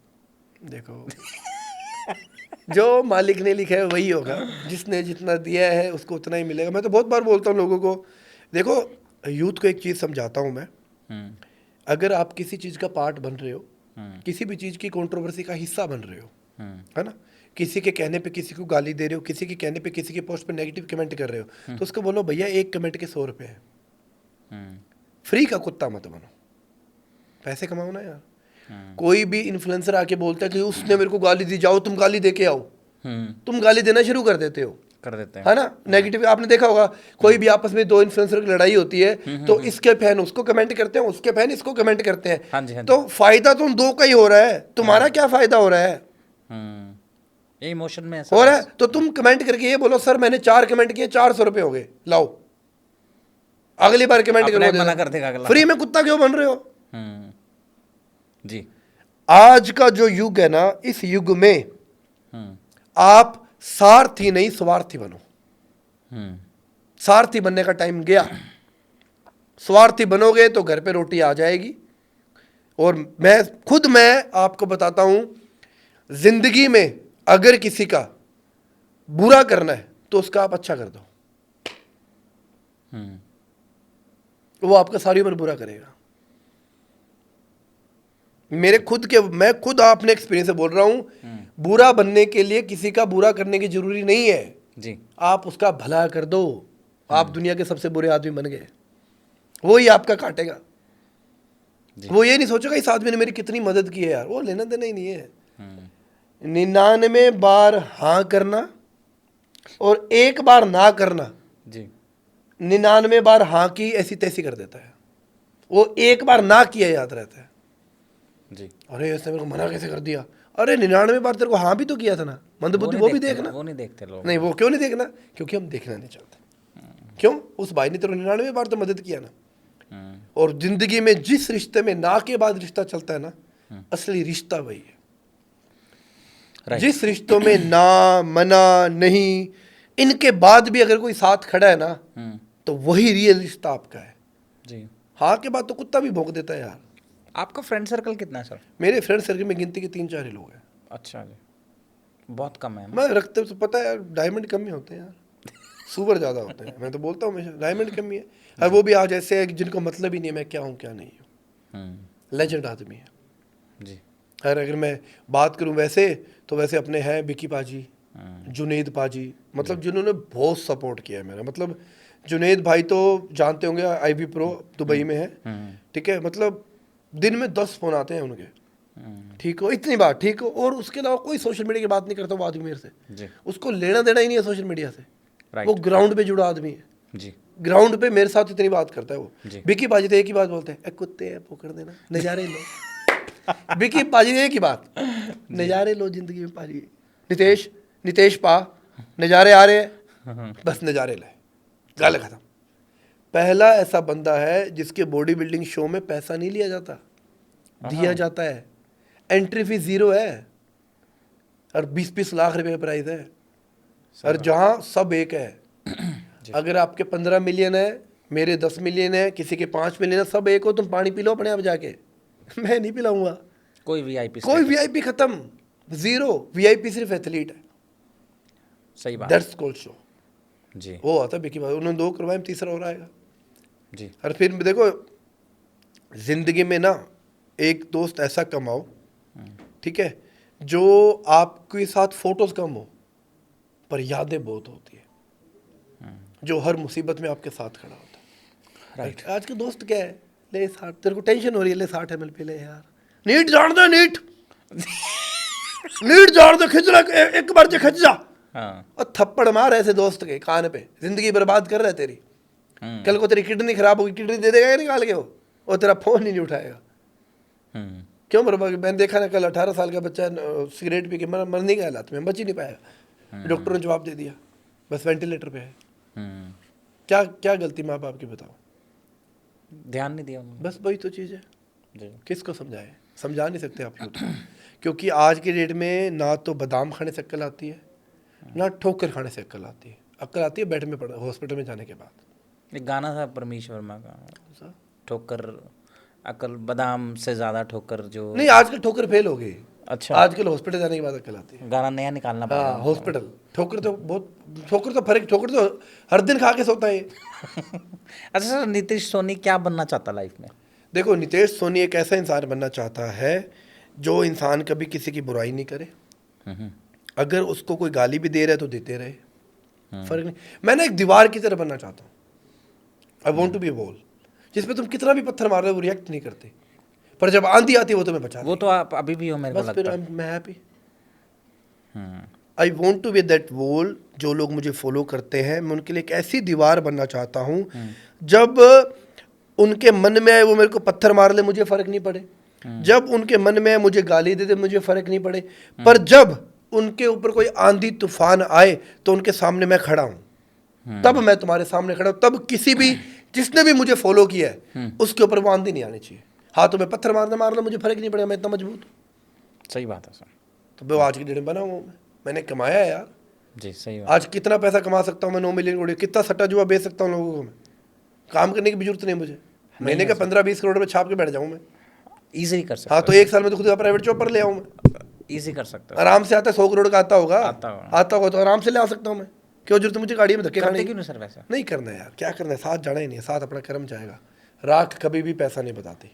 देखो जो मालिक ने लिखा है वही होगा, जिसने जितना दिया है उसको उतना ही मिलेगा। मैं तो बहुत बार बोलता हूँ लोगों को, देखो यूथ को एक चीज़ समझाता हूँ मैं, अगर आप किसी चीज़ का पार्ट बन रहे हो, किसी भी चीज़ की कंट्रोवर्सी का हिस्सा बन रहे हो, है ना, किसी के कहने पे किसी को गाली दे रहे हो, किसी के कहने पे किसी के पोस्ट पे नेगेटिव कमेंट कर रहे हो, तो उसको बोलो भैया एक कमेंट के 100 रुपये है, फ्री का कुत्ता मत बनो, पैसे कमाओ ना यार। कोई भी इन्फ्लुएंसर आके बोलता है कि उसने मेरे को गाली दी, जाओ तुम गाली दे के आओ, तुम गाली देना शुरू कर देते हो, कर देते हैं, है ना। नेगेटिव आपने देखा होगा, कोई भी आपस में 2 इन्फ्लुएंसर की लड़ाई होती है तो इसके फैन उसको कमेंट करते हैं, उसके फैन इसको कमेंट करते हैं। हाँ जी, हाँ जी। तो फायदा तो उन 2 का ही हो रहा है, तुम्हारा क्या फायदा हो रहा है? ये इमोशन में ऐसा हो रहा है तो तुम कमेंट करके ये बोलो सर मैंने 4 कमेंट किए, 400 रुपये हो गए, लाओ अगली बार कमेंट अपने करो, मना कर देगा अगला। फ्री में कुत्ता क्यों बन रहे हो? जी। आज का जो युग है ना, इस युग में आप सारथी नहीं स्वार्थी बनो। सारथी बनने का टाइम गया। स्वार्थी बनोगे तो घर पे रोटी आ जाएगी। और मैं आपको बताता हूं, जिंदगी में अगर किसी का बुरा करना है तो उसका आप अच्छा कर दो, वो आपका सारी उम्र बुरा करेगा। मैं खुद आपने एक्सपीरियंस से बोल रहा हूं, बुरा बनने के लिए किसी का बुरा करने की जरूरी नहीं है जी। आप उसका भला कर दो, आप दुनिया के सबसे बुरे आदमी बन गए, वो ही आपका काटेगा। वो ये नहीं सोचेगा इस आदमी ने मेरी कितनी मदद की है यार, वो लेना देना ही नहीं है। 99 बार हाँ करना और 1 बार ना करना, जी। 99 बार हाँ की ऐसी तैसी कर देता है, वो 1 बार ना किया याद रहता है। जी। अरे इसने मेरे को मना कैसे कर दिया, अरे 99 बार तेरे को हाँ भी तो किया था ना, मंदबुद्धि वो भी देखना। वो नहीं देखते लोग। नहीं, वो क्यों नहीं देखना? क्योंकि हम देखना नहीं चाहते। क्यों? उस भाई ने तेरे 99 बार तो मदद किया ना। और जिंदगी में जिस रिश्ते में ना के बाद रिश्ता चलता है ना, असली रिश्ता वही है। जिस रिश्तों में ना, मना, नहीं, इनके बाद भी अगर कोई साथ खड़ा है ना, तो वही रियल रिश्ता आपका है। जी। हाँ के बाद तो कुत्ता भी भौंक देता है यार। आपका फ्रेंड सर्कल कितना है सर? मेरे फ्रेंड सर्कल में गिनती के 3-4 ही लोग हैं। अच्छा जी, बहुत कम है। मैं रखते तो पता है यार, डायमंड कम ही होते हैं यार, सुपर ज़्यादा होते हैं। मैं तो बोलता हूँ हमेशा डायमंड कम ही है। और वो भी आज ऐसे है जिनको मतलब ही नहीं है मैं क्या हूँ क्या नहीं हूँ। लेजेंड आदमी है जी। और अगर मैं बात करूँ वैसे तो वैसे अपने हैं विकी पाजी, जुनेद पाजी, मतलब जिन्होंने बहुत सपोर्ट किया है मेरा। मतलब जुनेद भाई तो जानते होंगे, IB प्रो दुबई में है, ठीक है। मतलब दिन में 10 फ़ोन आते हैं उनके, ठीक हो, इतनी बात, ठीक हो। और उसके अलावा कोई सोशल मीडिया की बात नहीं करता वो आदमी मेरे से, जी। उसको लेना देना ही नहीं है सोशल मीडिया से। राइट। वो ग्राउंड पे जुड़ा आदमी है जी। ग्राउंड पे मेरे साथ इतनी बात करता है वो। जी। विकी पाजी तो एक ही बात बोलते हैं, कुत्ते हैं पकड़ देना, नज़ारे लो। विकी पाजी ने एक ही बात, नज़ारे लो जिंदगी में पाजी। नितेश पा, नज़ारे आ रहे हैं, बस नज़ारे ले, गाल खत्म। पहला ऐसा बंदा है जिसके बॉडी बिल्डिंग शो में पैसा नहीं लिया जाता, दिया जाता है। एंट्री फीस 0 है और 20-20 लाख रुपए प्राइस है। और जहाँ सब एक है, अगर आपके 15 मिलियन है, मेरे 10 मिलियन है, किसी के 5 मिलियन है, सब एक हो, तुम पानी पी लो अपने आप जाके, मैं नहीं पिलाऊंगा। कोई VIP कोई VIP खत्म, 0 VIP सिर्फ एथलीट है। सही बात। That's called show. जी। वो आता बिकी भाई, उन्होंने 2 करवाए, तीसरा हो रहा है जी। और फिर देखो जिंदगी में ना एक दोस्त ऐसा कमाओ, ठीक है, जो आपके साथ फोटोज कम हो पर यादें बहुत होती है, जो हर मुसीबत में आपके साथ खड़ा होता है। राइट। आज के दोस्त क्या है, ले 60, तेरे को टेंशन हो रही है, ले 60 ml पी ले यार, नीट जान दे नीट। नीट जोड़ दो खिंच रहा एक बार जो खिंच जा हाँ और थप्पड़ मार ऐसे दोस्त के कान पे, जिंदगी बर्बाद कर रहा है तेरी। कल को तेरी किडनी खराब होगी, किडनी दे देगा या निकाल के वो, और तेरा फोन ही नहीं उठाएगा। क्यों बर्बाद? मैंने देखा ना, कल 18 साल का बच्चा सिगरेट पी के मरने के हालात में, बच ही नहीं पाएगा। डॉक्टर ने जवाब दे दिया, बस वेंटिलेटर पे है। क्या क्या गलती माँ बाप की बताओ? ध्यान नहीं दिया उन्होंने। बस वही तो चीज़ है। जी। किसको समझाए? समझा नहीं सकते आप यूथ। क्योंकि आज की डेट में ना तो बादाम खाने से अक्ल आती है, ना ठोकर खाने से अक्ल आती है। अक्ल आती है बेड में पड़ हॉस्पिटल में जाने के बाद। एक गाना था परमेश वर्मा का, ठोकर अकल बादाम से ज्यादा ठोकर जो। नहीं, आजकल ठोकर फेल हो गई। अच्छा, आजकल हॉस्पिटल जाने के बाद अक्ल आती है। गाना नया निकालना हाँ, पड़ेगा। हॉस्पिटल। ठोकर तो बहुत, ठोकर तो फर्क, ठोकर तो हर दिन खा के सोता है ये। अच्छा सर, नीतीश सोनी क्या बनना चाहता लाइफ में? देखो, नितेश सोनी एक ऐसा इंसान बनना चाहता है जो इंसान कभी किसी की बुराई नहीं करे। अगर उसको कोई गाली भी दे रहा है तो देते रहे, फर्क नहीं। मैं ना एक दीवार की तरह बनना चाहता हूँ। I want to be a wall, जिसमें तुम कितना भी पत्थर मार रहे हो वो रिएक्ट नहीं करते, पर जब आंधी आती है वो तुम्हें बचाती है। वो तो आप अभी भी हो मेरे को बस लगता फिर है। मैं happy. I want to be that wall. जो लोग मुझे फॉलो करते हैं, मैं उनके लिए एक ऐसी दीवार बनना चाहता हूँ जब उनके मन में आए वो मेरे को पत्थर मार ले, मुझे फर्क नहीं पड़े। जब उनके मन में आए मुझे गाली दे दे, मुझे फर्क नहीं पड़े। पर जब उनके ऊपर कोई आंधी तूफान आए तो उनके सामने मैं खड़ा हूँ। तब मैं तुम्हारे सामने खड़ा हूँ। तब किसी भी जिसने भी मुझे फॉलो किया है उसके ऊपर वो आंधी नहीं आनी चाहिए। हाथों में पत्थर मारना मुझे फर्क नहीं पड़ेगा, मैं इतना मजबूत हूँ। सही बात है सर। तो मैं आज की डेट में बना हूँ। मैंने कमाया है यार। जी सही बात। आज कितना पैसा कमा सकता हूँ मैं? 9 मिलियन करोड़। कितना सट्टा जुआ बेच सकता हूँ लोगों को मैं? काम करने की भी जरूरत नहीं मुझे। महीने का 15-20 करोड़ में छाप के बैठ जाऊँ मैं। इजीली कर सकते हाँ, तो 1 साल में तो खुद का प्राइवेट चॉपर ले आऊँ मैं। इजी कर सकते हो। आराम से आता है। 100 करोड़ का आता होगा, आता आता होगा तो आराम से ले आ सकता हूँ मैं। क्यों जरूरत है मुझे गाड़ी में धक्के खाने करते की? क्यों नहीं सर वैसे? नहीं करना है यार, क्या करना है? साथ जाना ही नहीं है, साथ अपना कर्म जाएगा। राख कभी भी पैसा नहीं बताती।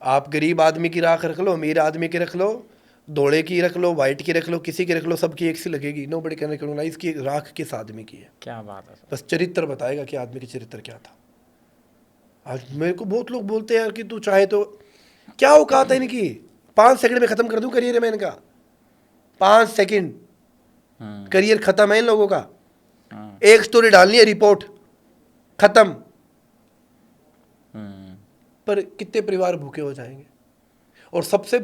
आप गरीब आदमी की राख रख लो, अमीर आदमी की रख लो, दौड़े की रख लो, वाइट की रख लो, किसी की रख लो, सबकी एक सी लगेगी। नो बड़ी कहने करूँगा इसकी राख किस आदमी की है। क्या बात है सर। बस चरित्र बताएगा कि आदमी की चरित्र क्या था। आज मेरे को बहुत लोग बोलते हैं यार कि तू चाहे तो, क्या औकात है इनकी? 5 सेकंड में खत्म कर दूं करियर में इनका। 5 सेकंड करियर खत्म है इन लोगों का। एक स्टोरी डालनी है, रिपोर्ट खत्म। पर कितने परिवार भूखे हो जाएंगे? और सबसे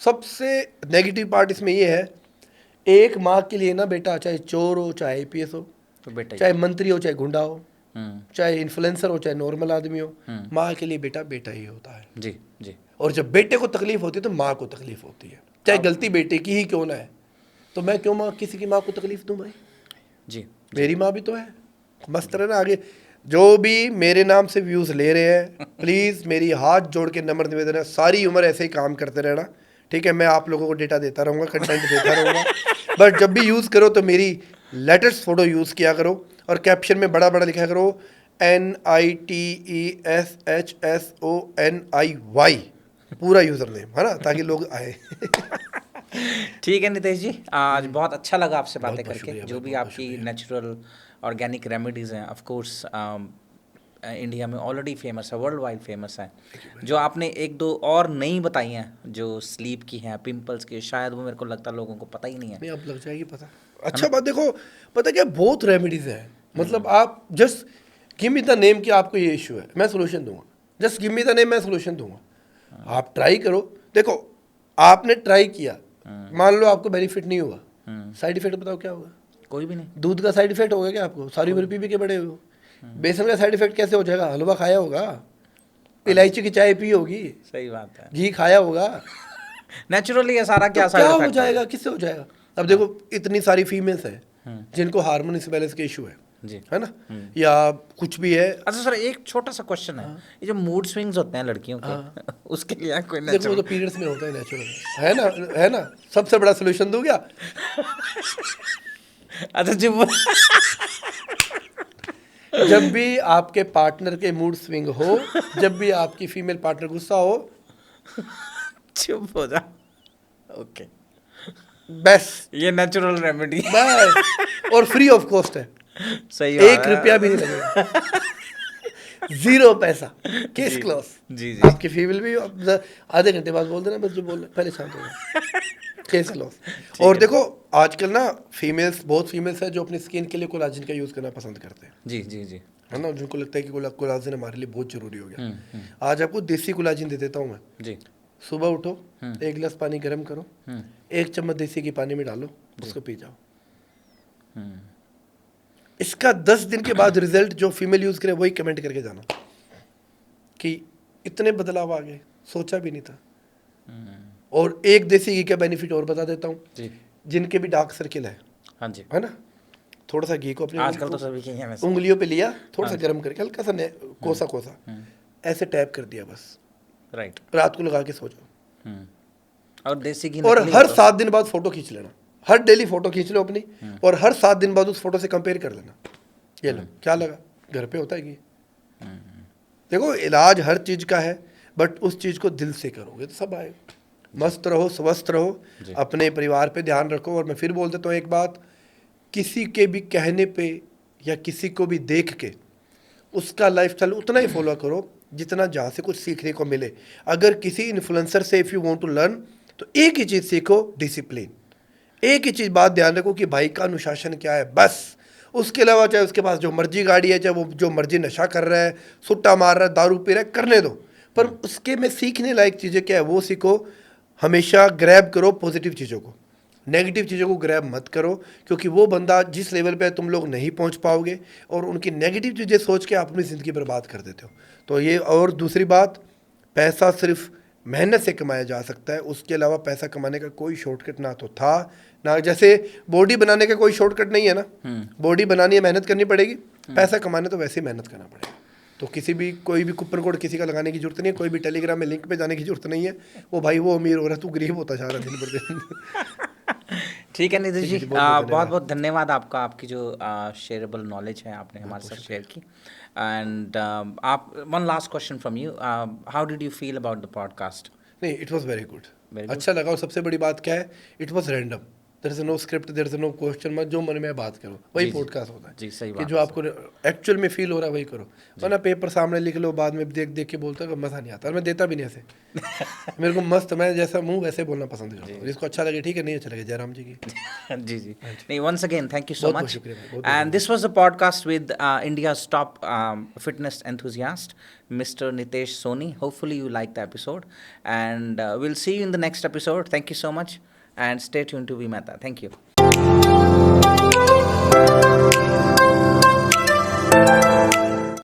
सबसे नेगेटिव पार्ट इसमें ये है, एक माँ के लिए ना बेटा, चाहे चोर हो, चाहे आईपीएस हो, तो बेटा चाहे मंत्री हो, चाहे गुंडा हो, चाहे इन्फ्लुएंसर हो, चाहे नॉर्मल आदमी हो, माँ के लिए बेटा बेटा ही होता है। जी जी। और जब बेटे को तकलीफ होती है तो माँ को तकलीफ होती है, चाहे गलती बेटे की ही क्यों ना है। तो मैं क्यों माँ किसी की माँ को तकलीफ दूं भाई? जी। मेरी माँ भी तो है। मस्त रहना। आगे जो भी मेरे नाम से व्यूज़ ले रहे हैं, प्लीज़ मेरी हाथ जोड़ के नम्र निवेदन है, सारी उम्र ऐसे ही काम करते रहना, ठीक है? मैं आप लोगों को डेटा देता रहूँगा, कंटेंट देता रहूँगा। बट जब भी यूज़ करो तो मेरी लेटेस्ट फ़ोटो यूज़ किया करो और कैप्शन में बड़ा बड़ा लिखा करो NITESHSONIY, पूरा यूज़र नेम, है ना, ताकि लोग आए। ठीक है नितेश जी, आज बहुत अच्छा लगा आपसे बातें बहुत करके। शुक्रिया जो भाई, भी बहुत आपकी नेचुरल ऑर्गेनिक रेमेडीज़ हैं, ऑफ कोर्स इंडिया में ऑलरेडी फेमस है, वर्ल्ड वाइड फेमस है। जो आपने 1-2 और नई बताई हैं जो स्लीप की हैं, पिंपल्स की, शायद वो मेरे को लगता है लोगों को पता ही नहीं है। नहीं, अब लग जाएगी पता। अच्छा बात देखो, पता क्या, बहुत रेमेडीज़ है। मतलब आप just give me the name कि आपको ये इशू है, मैं सोल्यूशन दूंगा। Just give me the name, मैं सोल्यूशन दूंगा। आप ट्राई करो। देखो, आपने ट्राई किया, मान लो आपको बेनिफिट नहीं हुआ, साइड इफेक्ट बताओ क्या होगा? कोई भी नहीं। दूध का साइड इफेक्ट होगा क्या आपको? सारी उम्र पी के बड़े हो। बेसन का साइड इफेक्ट कैसे हो जाएगा? हलवा खाया होगा, इलायची की चाय पी होगी, सही बात है, घी खाया होगा, नेचुरली ये सारा क्या तो साइड क्या हो इफेक्ट जाएगा? किससे हो जाएगा? अब देखो, इतनी सारी फीमेल्स हैं जिनको हार्मोन इम्बैलेंस के इशू है जी, है ना, या कुछ भी है। अच्छा सर, एक छोटा सा क्वेश्चन है, ये जो मूड स्विंग्स होते हैं लड़कियों के, उसके लिए कोई देखो, वो नेचुरल? तो पीरियड्स में होता है, नेचुरल है ना, है ना। सबसे बड़ा सोल्यूशन दूं क्या? अच्छा जी, जब भी आपके पार्टनर के मूड स्विंग हो, जब भी आपकी फीमेल पार्टनर गुस्सा हो, चुप हो जा। ओके, बस ये नेचुरल रेमेडी। बस, और फ्री ऑफ कॉस्ट है, सही बात 1 है। रुपया भी नहीं लगेगा। 0 पैसा, केस क्लोज। जी, जी। आपकी फीमेल भी आधे घंटे बाद बोल देना बस जो बोल पहले शांत हो जाओ, केस क्लोज। और देखो आजकल ना फीमेल्स, बहुत फीमेल्स है जो अपनी स्किन के लिए कोलाजन का यूज़ करना पसंद करते हैं, जी, जी, जी। है ना, जिनको लगता है कि कोलाजन हमारे लिए बहुत जरूरी हो गया। हम्म। आज आपको देसी कोलाजन दे देता हूँ मैं। जी। सुबह उठो, 1 गिलास पानी गर्म करो, 1 चम्मच देसी घी पानी में डालो, उसको पी जाओ। इसका 10 दिन के बाद रिजल्ट जो फीमेल यूज करे वही कमेंट करके जाना कि इतने बदलाव आ गए, सोचा भी नहीं था। और एक देसी घी का बेनिफिट और बता देता हूँ, जी। जिनके भी डार्क सर्किल हाँ जी। है ना, थोड़ा सा घी को अपने आजकल तो सभी के हैं वैसे। उंगलियों पे लिया, थोड़ा सा गर्म करके हल्का सा कोसा कोसा ऐसे टैप कर दिया, बस राइट। रात को लगा के सो जाओ। और देसी घी और नकली हर हो तो- 7 दिन बाद फोटो खींच लेना, हर डेली फोटो खींच लो अपनी, और हर 7 दिन बाद उस फोटो से कंपेयर कर लेना, ये लो क्या लगा, घर पे होता है कि देखो इलाज हर चीज का है, बट उस चीज को दिल से करोगे तो सब आएगा। मस्त रहो, स्वस्थ रहो, अपने परिवार पे ध्यान रखो। और मैं फिर बोल देता हूँ एक बात, किसी के भी कहने पे या किसी को भी देख के उसका लाइफस्टाइल उतना ही फॉलो करो जितना जहाँ से कुछ सीखने को मिले। अगर किसी इन्फ्लुएंसर से if you want to learn तो एक ही चीज़ सीखो, डिसिप्लिन। एक ही चीज़ बात ध्यान रखो कि भाई का अनुशासन क्या है, बस। उसके अलावा चाहे उसके पास जो मर्जी गाड़ी है, चाहे वो जो मर्जी नशा कर रहा है, सुट्टा मार रहा है, दारू पी रहा है, करने दो, पर उसके में सीखने लायक चीज़ें क्या है वो सीखो। हमेशा ग्रैब करो पॉजिटिव चीज़ों को, नेगेटिव चीज़ों को ग्रैब मत करो, क्योंकि वो बंदा जिस लेवल पे है तुम लोग नहीं पहुंच पाओगे, और उनकी नेगेटिव चीज़ें सोच के आप अपनी ज़िंदगी बर्बाद कर देते हो। तो ये, और दूसरी बात, पैसा सिर्फ मेहनत से कमाया जा सकता है, उसके अलावा पैसा कमाने का कोई शॉर्टकट ना तो था ना, जैसे बॉडी बनाने का कोई शॉर्टकट नहीं है ना, बॉडी बनानी है मेहनत करनी पड़ेगी, पैसा कमाने तो वैसे ही मेहनत करना पड़ेगा। तो किसी भी कोई भी कूपन कोड किसी का लगाने की जरूरत नहीं है, कोई भी टेलीग्राम में लिंक पे जाने की जरूरत नहीं है। वो भाई वो अमीर हो रहा है, तू गरीब होता जा रहा है दिन पर दिन। ठीक है निधि जी, बहुत बहुत बहुत धन्यवाद आपका, आपकी जो शेयरेबल नॉलेज है आपने हमारे साथ शेयर की। एंड आप, one last question from you, how did you feel about the podcast? नहीं, it was very good, Very good. अच्छा लगा। और सबसे बड़ी बात क्या है, it was random, there is no script, there is no question, मत जो मन में बात करो, वही पॉडकास्ट होता है। जी, सही कि बात जो आपको एक्चुअल में फील हो रहा है वही करो, वरना पेपर सामने लिख लो, बाद में देख देख के बोलते हो, मज़ा नहीं आता। और मैं देता भी नहीं ऐसे मेरे को मस्त, मैं जैसा मुँह वैसे बोलना पसंद करता हूँ, जिसको अच्छा लगे ठीक है, नहीं अच्छा लगे जयराम जी की। जी जी, नहीं, once again thank you so बहुत much, शुक्रिया, बहुत and this was a podcast with India's top fitness enthusiast Mr. Nitesh Soni. Hopefully you liked the episode, and we'll see you in the next episode. Thank you so much, and stay tuned to V Mehta. Thank you.